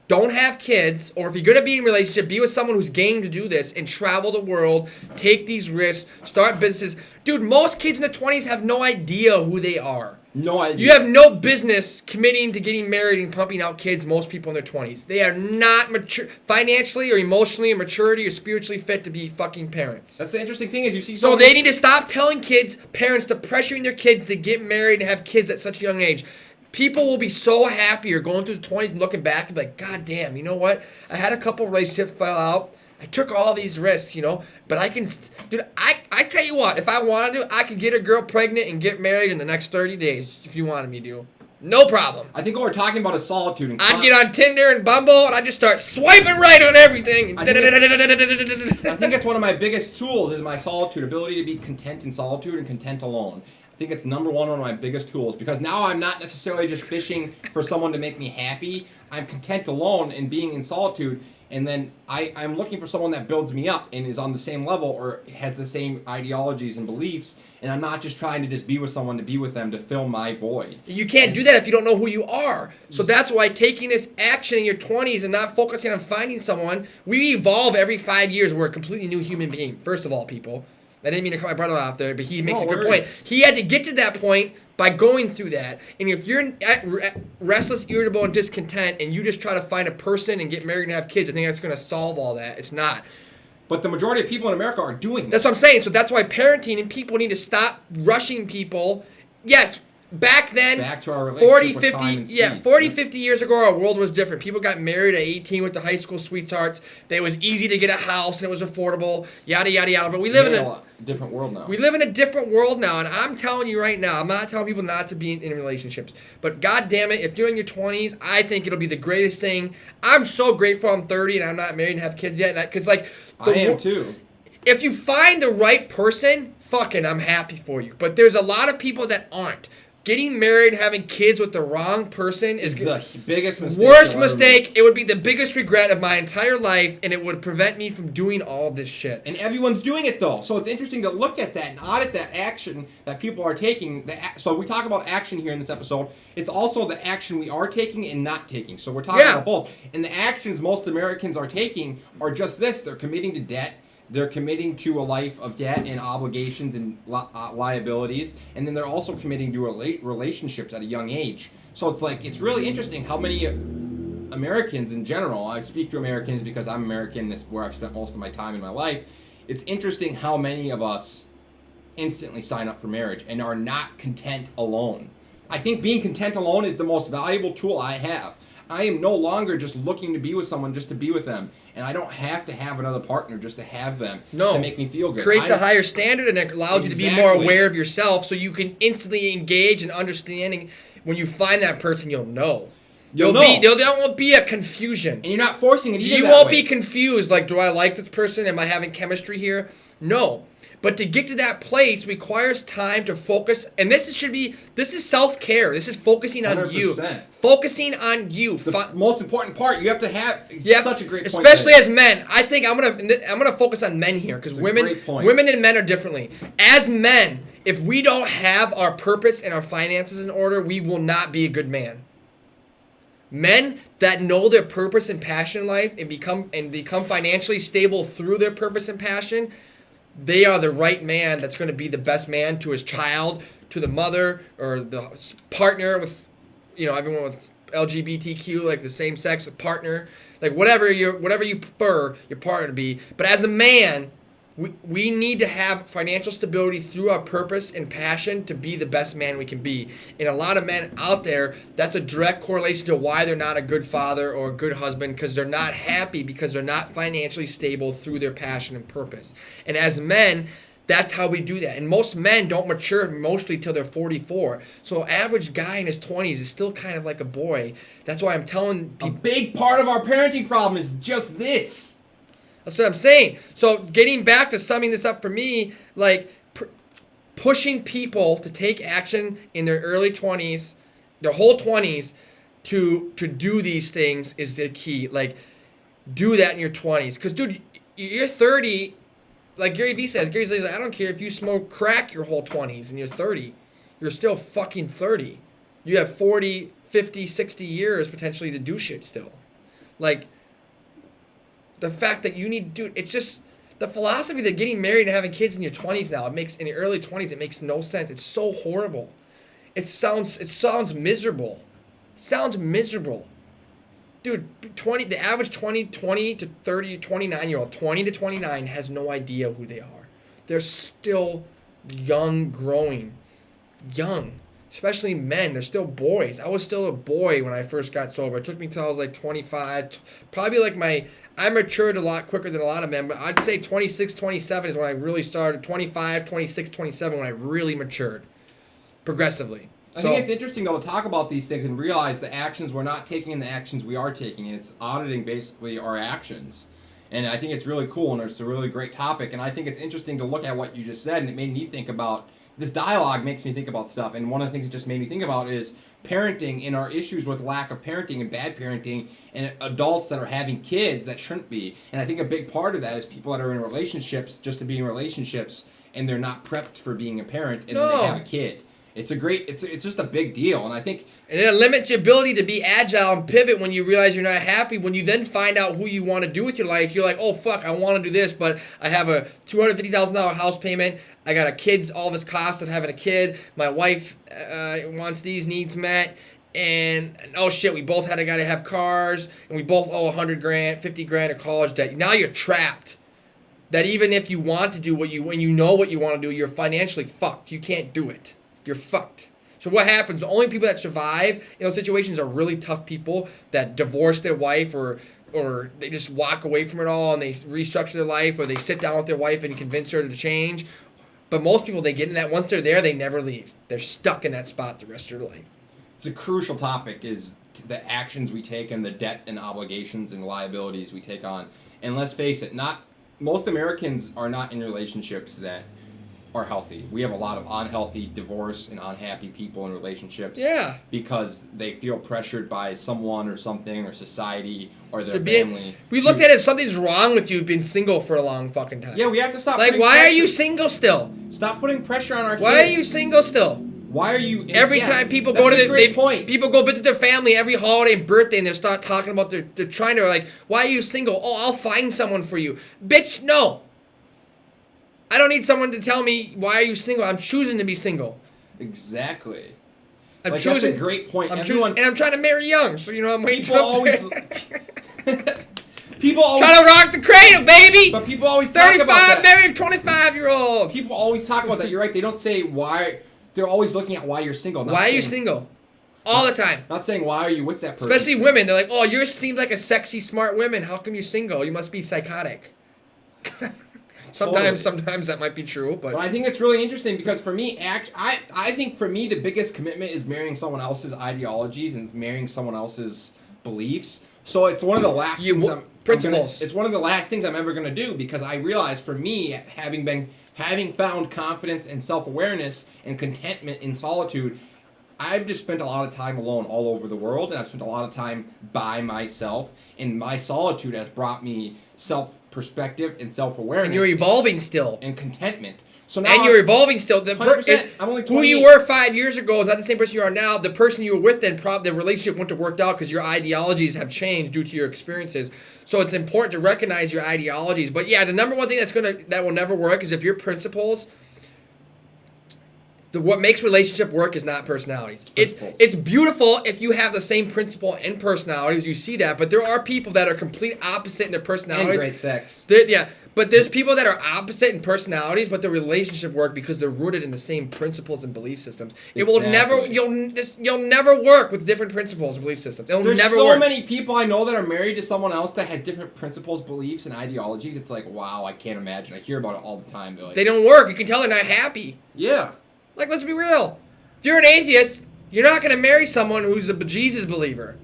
Don't have kids, or if you're going to be in a relationship, be with someone who's game to do this and travel the world, take these risks, start businesses. Dude, most kids in the 20s have no idea who they are. No idea. You have no business committing to getting married and pumping out kids, most people in their 20s. They are not mature, financially or emotionally or maturity or spiritually fit to be fucking parents. That's the interesting thing is you see... So they need to stop telling parents to pressuring their kids to get married and have kids at such a young age. People will be so happy or going through the 20s and looking back and be like, God damn, you know what? I had a couple relationships fall out. I took all these risks, but I can, dude, I tell you what, if I wanted to, I could get a girl pregnant and get married in the next 30 days if you wanted me to. No problem. I think what we're talking about is solitude. And I'd get on Tinder and Bumble and I'd just start swiping right on everything. I think it's one of my biggest tools is my solitude, ability to be content in solitude and content alone. I think it's number one of my biggest tools because now I'm not necessarily just fishing for someone to make me happy. I'm content alone and being in solitude. And then I'm looking for someone that builds me up and is on the same level or has the same ideologies and beliefs. And I'm not just trying to just be with someone to be with them to fill my void. You can't do that if you don't know who you are. So that's why taking this action in your 20s and not focusing on finding someone, we evolve every 5 years. We're a completely new human being, first of all, people. I didn't mean to cut my brother off there, but he makes a good point. He had to get to that point by going through that. And if you're restless, irritable, and discontent, and you just try to find a person and get married and have kids, I think that's going to solve all that. It's not. But the majority of people in America are doing that. That's what I'm saying. So that's why parenting and people need to stop rushing people. Yes, back then, back to our 40, 50 years ago, our world was different. People got married at 18 with the high school sweethearts. It was easy to get a house and it was affordable, yada, yada, yada. But we live in a different world now. We live in a different world now, and I'm telling you right now, I'm not telling people not to be in relationships. But God damn it, if you're in your 20s, I think it'll be the greatest thing. I'm so grateful I'm 30 and I'm not married and have kids yet. Because, like, I am too. If you find the right person, fucking, I'm happy for you. But there's a lot of people that aren't. Getting married and having kids with the wrong person is the biggest mistake. Worst mistake. It would be the biggest regret of my entire life, and it would prevent me from doing all this shit. And everyone's doing it, though. So it's interesting to look at that and audit that action that people are taking. So we talk about action here in this episode. It's also the action we are taking and not taking. So we're talking about both. And the actions most Americans are taking are just this. They're committing to debt. They're committing to a life of debt and obligations and liabilities, and then they're also committing to relationships at a young age. So it's like, it's really interesting how many Americans in general, I speak to Americans because I'm American, that's where I've spent most of my time in my life. It's interesting how many of us instantly sign up for marriage and are not content alone. I think being content alone is the most valuable tool I have. I am no longer just looking to be with someone just to be with them. And I don't have to have another partner just to have them to make me feel good. Creates a higher standard and it allows you to be more aware of yourself so you can instantly engage and understanding. When you find that person, you'll know. There won't be a confusion. And you're not forcing it either. You won't be confused like, do I like this person? Am I having chemistry here? No. But to get to that place requires time to focus. And this is self-care. This is focusing on 100%. You. Focusing on you. The most important part you have to have such a great point. Especially as men. I think I'm gonna focus on men here because women and men are differently. As men, if we don't have our purpose and our finances in order, we will not be a good man. Men that know their purpose and passion in life and become financially stable through their purpose and passion, they are the right man that's going to be the best man to his child, to the mother, or the partner with, everyone with LGBTQ, like the same sex partner, like whatever you prefer your partner to be. But as a man, we need to have financial stability through our purpose and passion to be the best man we can be. And a lot of men out there, that's a direct correlation to why they're not a good father or a good husband, because they're not happy, because they're not financially stable through their passion and purpose. And as men, that's how we do that. And most men don't mature mostly till they're 44. So average guy in his 20s is still kind of like a boy. That's why I'm telling people. A big part of our parenting problem is just this. That's what I'm saying. So getting back to summing this up for me, like pushing people to take action in their early 20s, their whole 20s, to do these things is the key. Like, do that in your 20s. Because, dude, you're 30, like Gary Vee says. Gary says, I don't care if you smoke crack your whole 20s and you're 30. You're still fucking 30. You have 40, 50, 60 years potentially to do shit still. Like, the fact that you need to do it's just the philosophy that getting married and having kids in your 20s now, in your early 20s, it makes no sense. It's so horrible. It sounds miserable. It sounds miserable. Dude, the average 20 to 30, 29-year-old, 20 to 29 has no idea who they are. They're still young growing. Young. especially men, they're still boys. I was still a boy when I first got sober. It took me till I was like 25. Probably like I matured a lot quicker than a lot of men, but I'd say 26, 27 is when I really started. 25, 26, 27 when I really matured progressively. I think it's interesting, though, to talk about these things and realize the actions we're not taking and the actions we are taking, and it's auditing basically our actions. And I think it's really cool, and it's a really great topic, and I think it's interesting to look at what you just said, and it made me think about, this dialogue makes me think about stuff, and one of the things it just made me think about is parenting and our issues with lack of parenting and bad parenting and adults that are having kids that shouldn't be. And I think a big part of that is people that are in relationships just to be in relationships, and they're not prepped for being a parent, and then they have a kid. It's just a big deal, and I think... And it limits your ability to be agile and pivot when you realize you're not happy. When you then find out who you want to do with your life, you're like, oh, fuck, I want to do this, but I have a $250,000 house payment. I got all this cost of having a kid. My wife wants these needs met. And, oh, shit, we both got to have cars, and we both owe $100,000, $50,000 of college debt. Now you're trapped. That even if you want to do when you know what you want to do, you're financially fucked. You can't do it. You're fucked. So what happens, the only people that survive in those situations are really tough people that divorce their wife or they just walk away from it all and they restructure their life, or they sit down with their wife and convince her to change. But most people, they get in that, once they're there, they never leave. They're stuck in that spot the rest of their life. It's a crucial topic, is the actions we take and the debt and obligations and liabilities we take on. And let's face it, most Americans are not in relationships that are healthy. We have a lot of unhealthy divorce and unhappy people in relationships. Yeah. Because they feel pressured by someone or something or society or their family. We looked at it, something's wrong with you being single for a long fucking time. Yeah, we have to stop. Like, why are you single still? Stop putting pressure on our kids. Why are you single still? Why are you... Every time people go to people go visit their family every holiday and birthday, and they start talking about they're trying to, like, why are you single? Oh, I'll find someone for you. Bitch, no. I don't need someone to tell me, why are you single? I'm choosing to be single. Exactly. I'm like, choosing. That's a great point. And I'm trying to marry young, so, I'm waiting people always trying to rock the cradle, baby. But people always talk about that. 35, married 25-year-old. People always talk about that. You're right. They don't say why. They're always looking at why you're single. Why are you single? All the time. Not saying why are you with that person. Especially women. They're like, oh, you seem like a sexy, smart woman. How come you're single? You must be psychotic. Sometimes that might be true, but I think it's really interesting because for me, I think for me the biggest commitment is marrying someone else's ideologies and marrying someone else's beliefs. So it's one of the last things it's one of the last things I'm ever gonna do, because I realize for me, having found confidence and self-awareness and contentment in solitude, I've just spent a lot of time alone all over the world, and I've spent a lot of time by myself, and my solitude has brought me self-perspective and self-awareness. And you're evolving still. And contentment. So now you're evolving still. I'm only 28. Who you were 5 years ago is not the same person you are now. The person you were with then, the relationship wouldn't have worked out because your ideologies have changed due to your experiences. So it's important to recognize your ideologies. But yeah, the number one thing that will never work is if your principles... What makes relationship work is not personalities. It's beautiful if you have the same principle and personalities. You see that, but there are people that are complete opposite in their personalities. And great sex. But there's people that are opposite in personalities, but the relationship work because they're rooted in the same principles and belief systems. It will never. You'll never work with different principles and belief systems. It'll never work. There's so many people I know that are married to someone else that has different principles, beliefs, and ideologies. It's like, wow, I can't imagine. I hear about it all the time. They don't work. You can tell they're not happy. Yeah. Like, let's be real. If you're an atheist, you're not going to marry someone who's a Jesus believer.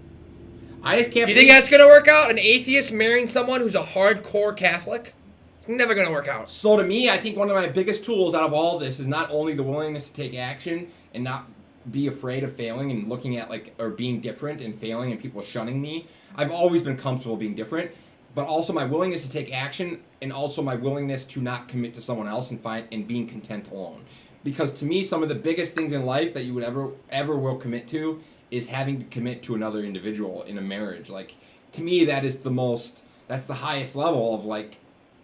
I just can't. You think that's going to work out? An atheist marrying someone who's a hardcore Catholic? It's never going to work out. So to me, I think one of my biggest tools out of all this is not only the willingness to take action and not be afraid of failing and looking at or being different and failing and people shunning me. I've always been comfortable being different, but also my willingness to take action and also my willingness to not commit to someone else and being content alone. Because to me, some of the biggest things in life that you would ever will commit to is having to commit to another individual in a marriage. Like, to me, that's the highest level of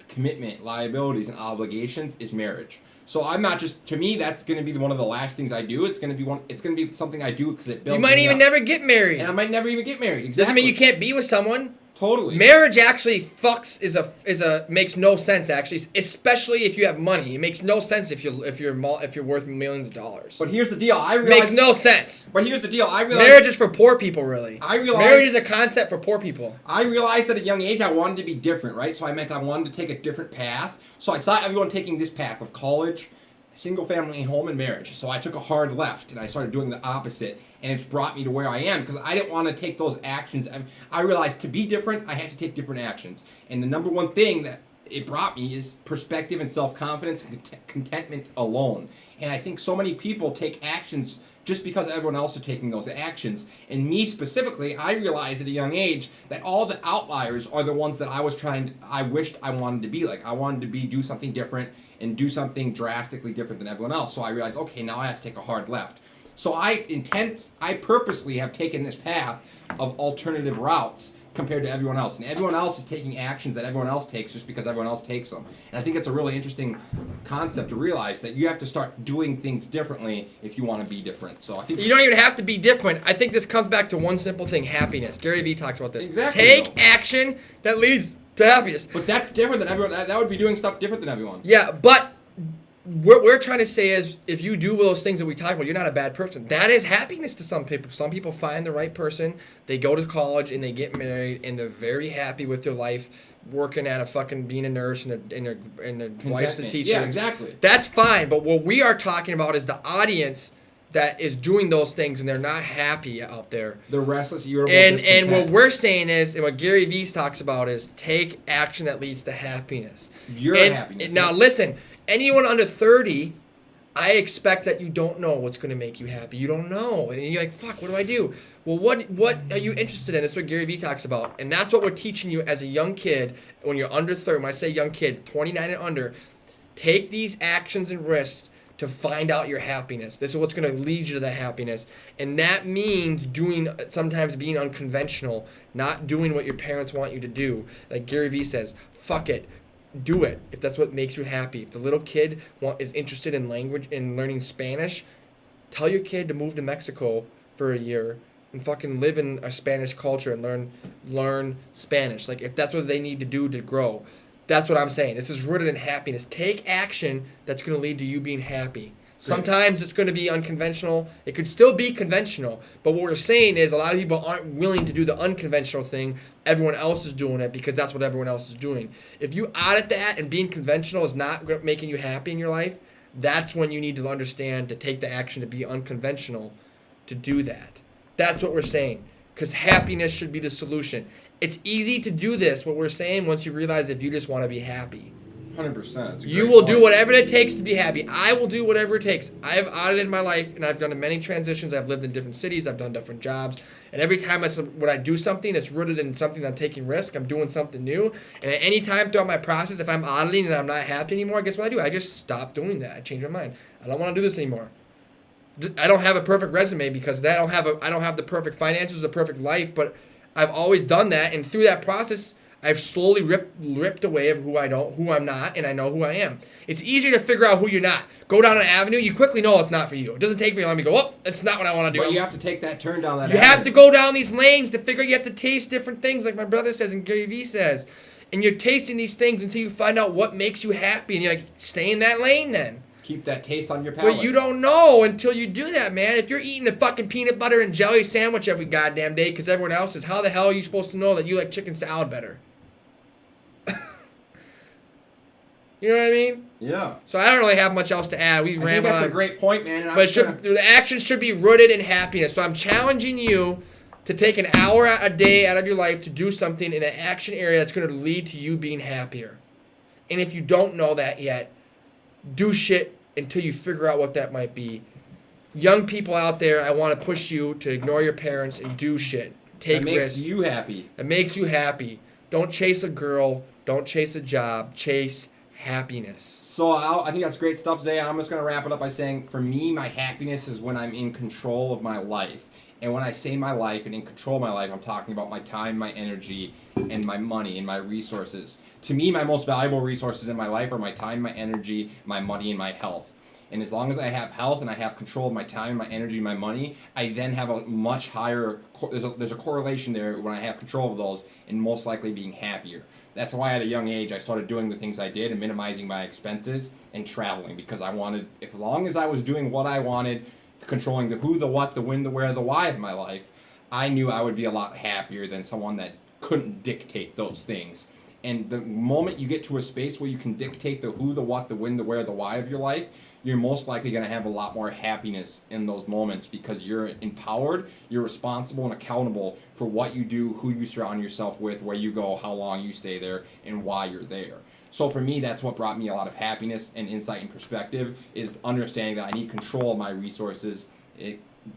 commitment, liabilities, and obligations is marriage. So I'm not to me, that's going to be one of the last things I do. It's going to be something I do because it builds. You might even never get married. And I might never even get married. Exactly. Doesn't mean you can't be with someone. Totally. Marriage actually makes no sense actually, especially if you have money. It makes no sense if you're worth millions of dollars. But here's the deal. Makes no sense. But here's the deal. I realized marriage is for poor people, really. Marriage is a concept for poor people. I realized at a young age I wanted to be different, right? So I wanted to take a different path. So I saw everyone taking this path of college, single family home, and marriage. So I took a hard left and I started doing the opposite, and it's brought me to where I am because I didn't want to take those actions. I realized to be different, I had to take different actions. And the number one thing that it brought me is perspective and self-confidence and contentment alone. And I think so many people take actions just because everyone else is taking those actions. And me specifically, I realized at a young age that all the outliers are the ones that I wished I wanted to be like. I wanted to do something different and do something drastically different than everyone else. So I realized, okay, now I have to take a hard left. So I purposely have taken this path of alternative routes compared to everyone else. And everyone else is taking actions that everyone else takes just because everyone else takes them. And I think it's a really interesting concept to realize that you have to start doing things differently if you want to be different. So I think you don't even have to be different. I think this comes back to one simple thing: happiness. Gary Vee talks about this. Exactly. Take action that leads to happiness. But that's different than everyone. That would be doing stuff different than everyone. Yeah, but what we're trying to say is if you do those things that we talk about, you're not a bad person. That is happiness to some people. Some people find the right person, they go to college and they get married and they're very happy with their life, working at being a nurse and their wife's a teacher. Yeah, exactly. That's fine, but what we are talking about is the audience that is doing those things and they're not happy out there. They're restless. And what we're saying is, and what Gary Vee talks about is take action that leads to happiness. Happiness. Now listen, anyone under 30, I expect that you don't know what's going to make you happy. You don't know. And you're like, fuck, what do I do? Well, what are you interested in? That's what Gary Vee talks about. And that's what we're teaching you as a young kid when you're under 30. When I say young kids, 29 and under, take these actions and risks to find out your happiness. This is what's going to lead you to that happiness. And that means sometimes being unconventional, not doing what your parents want you to do. Like Gary Vee says, fuck it. Do it if that's what makes you happy. If the little kid is interested in language and learning Spanish, tell your kid to move to Mexico for a year and fucking live in a Spanish culture and learn Spanish. Like if that's what they need to do to grow. That's what I'm saying. This is rooted in happiness. Take action that's going to lead to you being happy. Sometimes it's going to be unconventional. It could still be conventional. But what we're saying is a lot of people aren't willing to do the unconventional thing. Everyone else is doing it because that's what everyone else is doing. If you audit that and being conventional is not making you happy in your life, that's when you need to understand to take the action to be unconventional to do that. That's what we're saying. Because happiness should be the solution. It's easy to do this, what we're saying, once you realize if you just want to be happy. 100%. You will do whatever it takes to be happy. I will do whatever it takes. I have audited my life, and I've done many transitions. I've lived in different cities. I've done different jobs. And every time when I do something that's rooted in something I'm taking risk, I'm doing something new. And at any time throughout my process, if I'm auditing and I'm not happy anymore, guess what I do? I just stop doing that. I change my mind. I don't want to do this anymore. I don't have a perfect resume because I don't have the perfect finances, the perfect life, but I've always done that, and through that process, I've slowly ripped away of who I'm not, and I know who I am. It's easier to figure out who you're not. Go down an avenue, you quickly know it's not for you. It doesn't take me long to go, oh, that's not what I want to do. But you have to take that turn down that avenue. You have to go down these lanes to figure. You have to taste different things, like my brother says and Gary Vee says. And you're tasting these things until you find out what makes you happy, and you're like, stay in that lane then. Keep that taste on your palate. But you don't know until you do that, man. If you're eating a fucking peanut butter and jelly sandwich every goddamn day because everyone else is, how the hell are you supposed to know that you like chicken salad better? You know what I mean? Yeah. So I don't really have much else to add. We've rambled on. That's a great point, man. But the action should be rooted in happiness. So I'm challenging you to take an hour a day out of your life to do something in an action area that's going to lead to you being happier. And if you don't know that yet, do shit until you figure out what that might be. Young people out there, I want to push you to ignore your parents and do shit. Take risks. That makes you happy. It makes you happy. Don't chase a girl. Don't chase a job. Chase happiness. So I think that's great stuff, Zay. I'm just going to wrap it up by saying, for me, my happiness is when I'm in control of my life. And when I say my life and in control of my life, I'm talking about my time, my energy, and my money and my resources. To me, my most valuable resources in my life are my time, my energy, my money, and my health. And as long as I have health and I have control of my time, my energy, my money, I then have a much higher, there's a correlation there when I have control of those and most likely being happier. That's why at a young age I started doing the things I did and minimizing my expenses and traveling, because I wanted, as long as I was doing what I wanted, controlling the who, the what, the when, the where, the why of my life, I knew I would be a lot happier than someone that couldn't dictate those things. And the moment you get to a space where you can dictate the who, the what, the when, the where, the why of your life, you're most likely going to have a lot more happiness in those moments, because you're empowered, you're responsible and accountable for what you do, who you surround yourself with, where you go, how long you stay there, and why you're there. So for me, that's what brought me a lot of happiness and insight and perspective, is understanding that I need control of my resources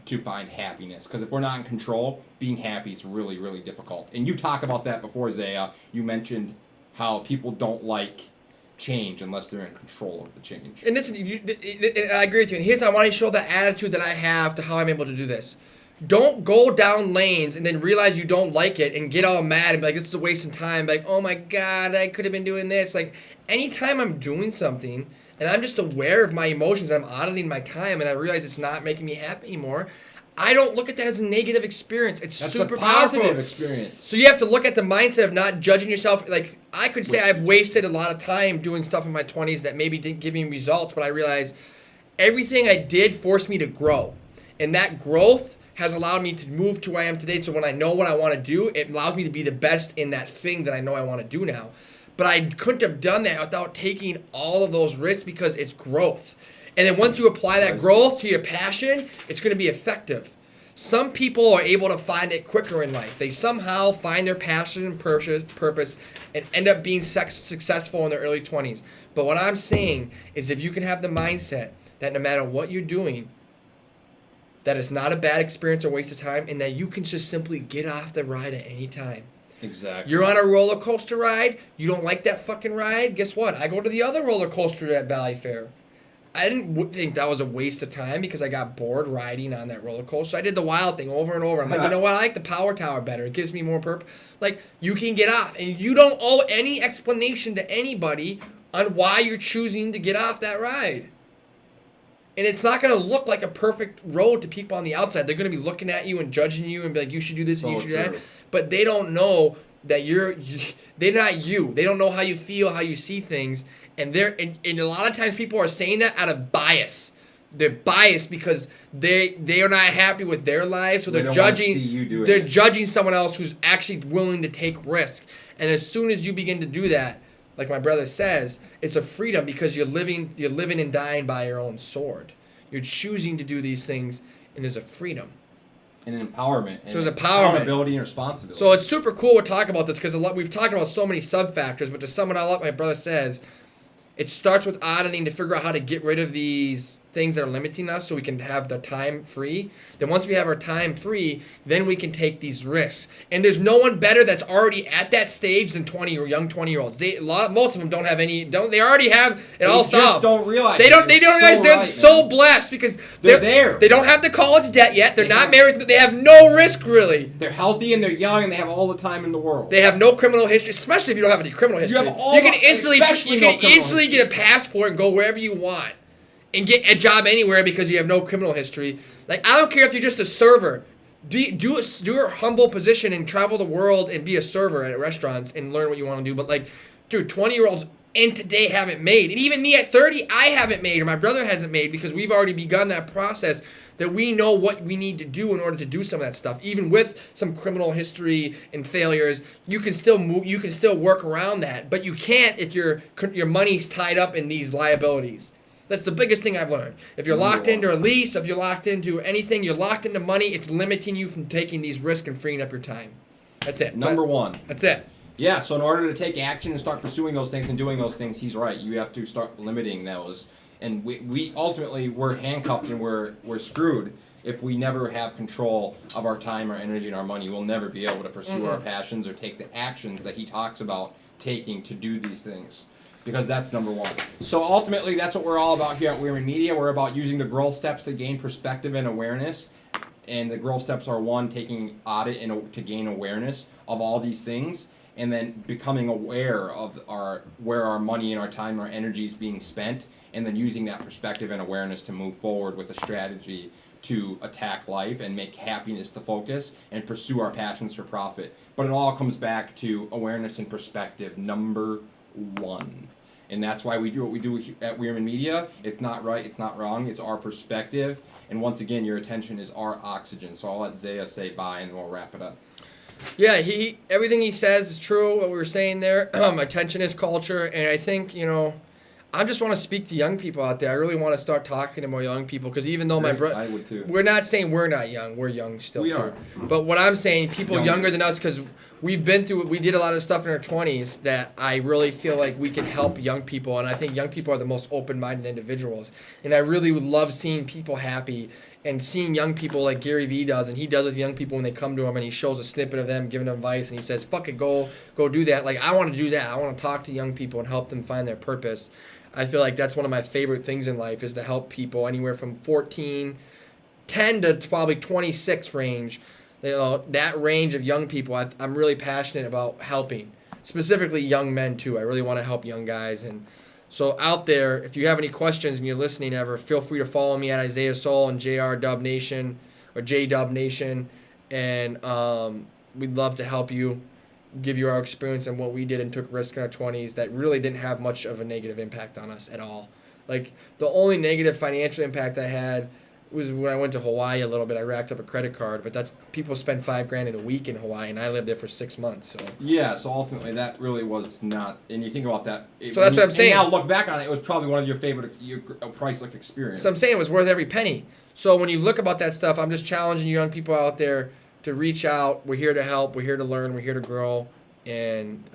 to find happiness. Because if we're not in control, being happy is really, really difficult. And you talk about that before, Zaya. You mentioned how people don't like change unless they're in control of the change. And listen, I agree with you. And here's how I want to show the attitude that I have to how I'm able to do this. Don't go down lanes and then realize you don't like it and get all mad and be like, this is a waste of time. Like, oh my God, I could have been doing this. Like, anytime I'm doing something and I'm just aware of my emotions, I'm auditing my time, and I realize it's not making me happy anymore, I don't look at that as a negative experience. That's super powerful. Positive experience. So you have to look at the mindset of not judging yourself. Like, I could say I've wasted a lot of time doing stuff in my 20s that maybe didn't give me results, but I realized everything I did forced me to grow. And that growth has allowed me to move to where I am today. So when I know what I want to do, it allows me to be the best in that thing that I know I want to do now. But I couldn't have done that without taking all of those risks, because it's growth. And then once you apply that growth to your passion, it's going to be effective. Some people are able to find it quicker in life. They somehow find their passion and purpose and end up being successful in their early 20s. But what I'm saying is, if you can have the mindset that no matter what you're doing, that it's not a bad experience or waste of time, and that you can just simply get off the ride at any time. Exactly. You're on a roller coaster ride. You don't like that fucking ride. Guess what? I go to the other roller coaster at Valley Fair. I didn't think that was a waste of time because I got bored riding on that roller coaster. I did the wild thing over and over. I'm like, you know what? I like the Power Tower better. It gives me more purpose. Like, you can get off, and you don't owe any explanation to anybody on why you're choosing to get off that ride. And it's not going to look like a perfect road to people on the outside. They're going to be looking at you and judging you and be like, you should do this and you should do that. But they don't know that they're not you. They don't know how you feel, how you see things. And a lot of times people are saying that out of bias. They're biased because they are not happy with their lives, so they're judging. They're judging someone else who's actually willing to take risk. And as soon as you begin to do that, like my brother says, it's a freedom, because you're living and dying by your own sword. You're choosing to do these things, and there's a freedom. And an empowerment. So there's empowerment. Accountability and responsibility. So it's super cool to talk about this, because we've talked about so many sub-factors, but to sum it all up, my brother says, it starts with auditing to figure out how to get rid of these things that are limiting us so we can have the time free. Then once we have our time free, then we can take these risks. And there's no one better that's already at that stage than young 20-year-olds. Most of them don't have any. They already have it all solved. They just don't realize. They don't realize they're so blessed because they're there. They don't have the college debt yet. They're not married. They have no risk really. They're healthy and they're young and they have all the time in the world. They have no criminal history, especially if you don't have any criminal history. You can instantly get a passport and go wherever you want. And get a job anywhere because you have no criminal history. Like, I don't care if you're just a server. Do a humble position and travel the world and be a server at restaurants and learn what you want to do. But, like, dude, 20-year-olds in today haven't made. And even me at 30, I haven't made, or my brother hasn't made, because we've already begun that process that we know what we need to do in order to do some of that stuff. Even with some criminal history and failures, you can still move. You can still work around that. But you can't if your money's tied up in these liabilities. That's the biggest thing I've learned. If you're locked into a lease, if you're locked into anything, you're locked into money, it's limiting you from taking these risks and freeing up your time. That's it. Number one. That's it. Yeah, so in order to take action and start pursuing those things and doing those things, he's right. You have to start limiting those. And we ultimately, we're handcuffed and we're screwed if we never have control of our time, our energy, and our money. We'll never be able to pursue our passions or take the actions that he talks about taking to do these things. Because that's number one. So ultimately, that's what we're all about here at We're Media. We're about using the growth steps to gain perspective and awareness. And the growth steps are one, taking audit and to gain awareness of all these things. and then becoming aware of where our money and our time and our energy is being spent, and then using that perspective and awareness to move forward with a strategy to attack life and make happiness the focus and pursue our passions for profit. But it all comes back to awareness and perspective, number one. And that's why we do what we do at Weirman Media. It's not right, it's not wrong, it's our perspective. And once again, your attention is our oxygen. So I'll let Zaya say bye and we'll wrap it up. Yeah, everything he says is true, what we were saying there. Attention is culture, and I think, I just want to speak to young people out there. I really want to start talking to more young people, because even though my brother... I would too. We're not saying we're not young. We're young still, we too. are. But what I'm saying, people younger than us, because we did a lot of stuff in our 20s that I really feel like we can help young people, and I think young people are the most open-minded individuals. And I really would love seeing people happy and seeing young people like Gary Vee does, and he does with young people when they come to him, and he shows a snippet of them giving them advice, and he says, fuck it, go do that. Like, I want to do that. I want to talk to young people and help them find their purpose. I feel like that's one of my favorite things in life, is to help people anywhere from 10 to probably 26 range. That range of young people, I'm really passionate about helping, specifically young men too. I really want to help young guys. And so out there, if you have any questions and you're listening ever, feel free to follow me at Isaiah Soul and JR Dub Nation or JDub Nation, and we'd love to help you, give you our experience and what we did and took risk in our 20s that really didn't have much of a negative impact on us at all. Like, the only negative financial impact I had was when I went to Hawaii a little bit. I racked up a credit card, but that's, people spend $5,000 in a week in Hawaii, and I lived there for 6 months. So yeah, so ultimately that really was not. And you think about that. So that's what I'm saying. And now look back on it, it was probably one of your favorite, priceless experience. So I'm saying it was worth every penny. So when you look about that stuff, I'm just challenging young people out there to reach out. We're here to help. We're here to learn. We're here to grow. And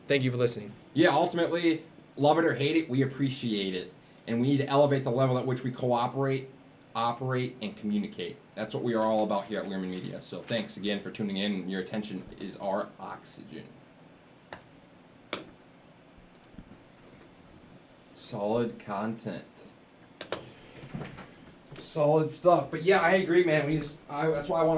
thank you for listening. Yeah, ultimately, love it or hate it, we appreciate it. And we need to elevate the level at which we cooperate, operate, and communicate. That's what we are all about here at Weirman Media. So thanks again for tuning in. Your attention is our oxygen. Solid content. Solid stuff. But yeah, I agree, man. That's why I want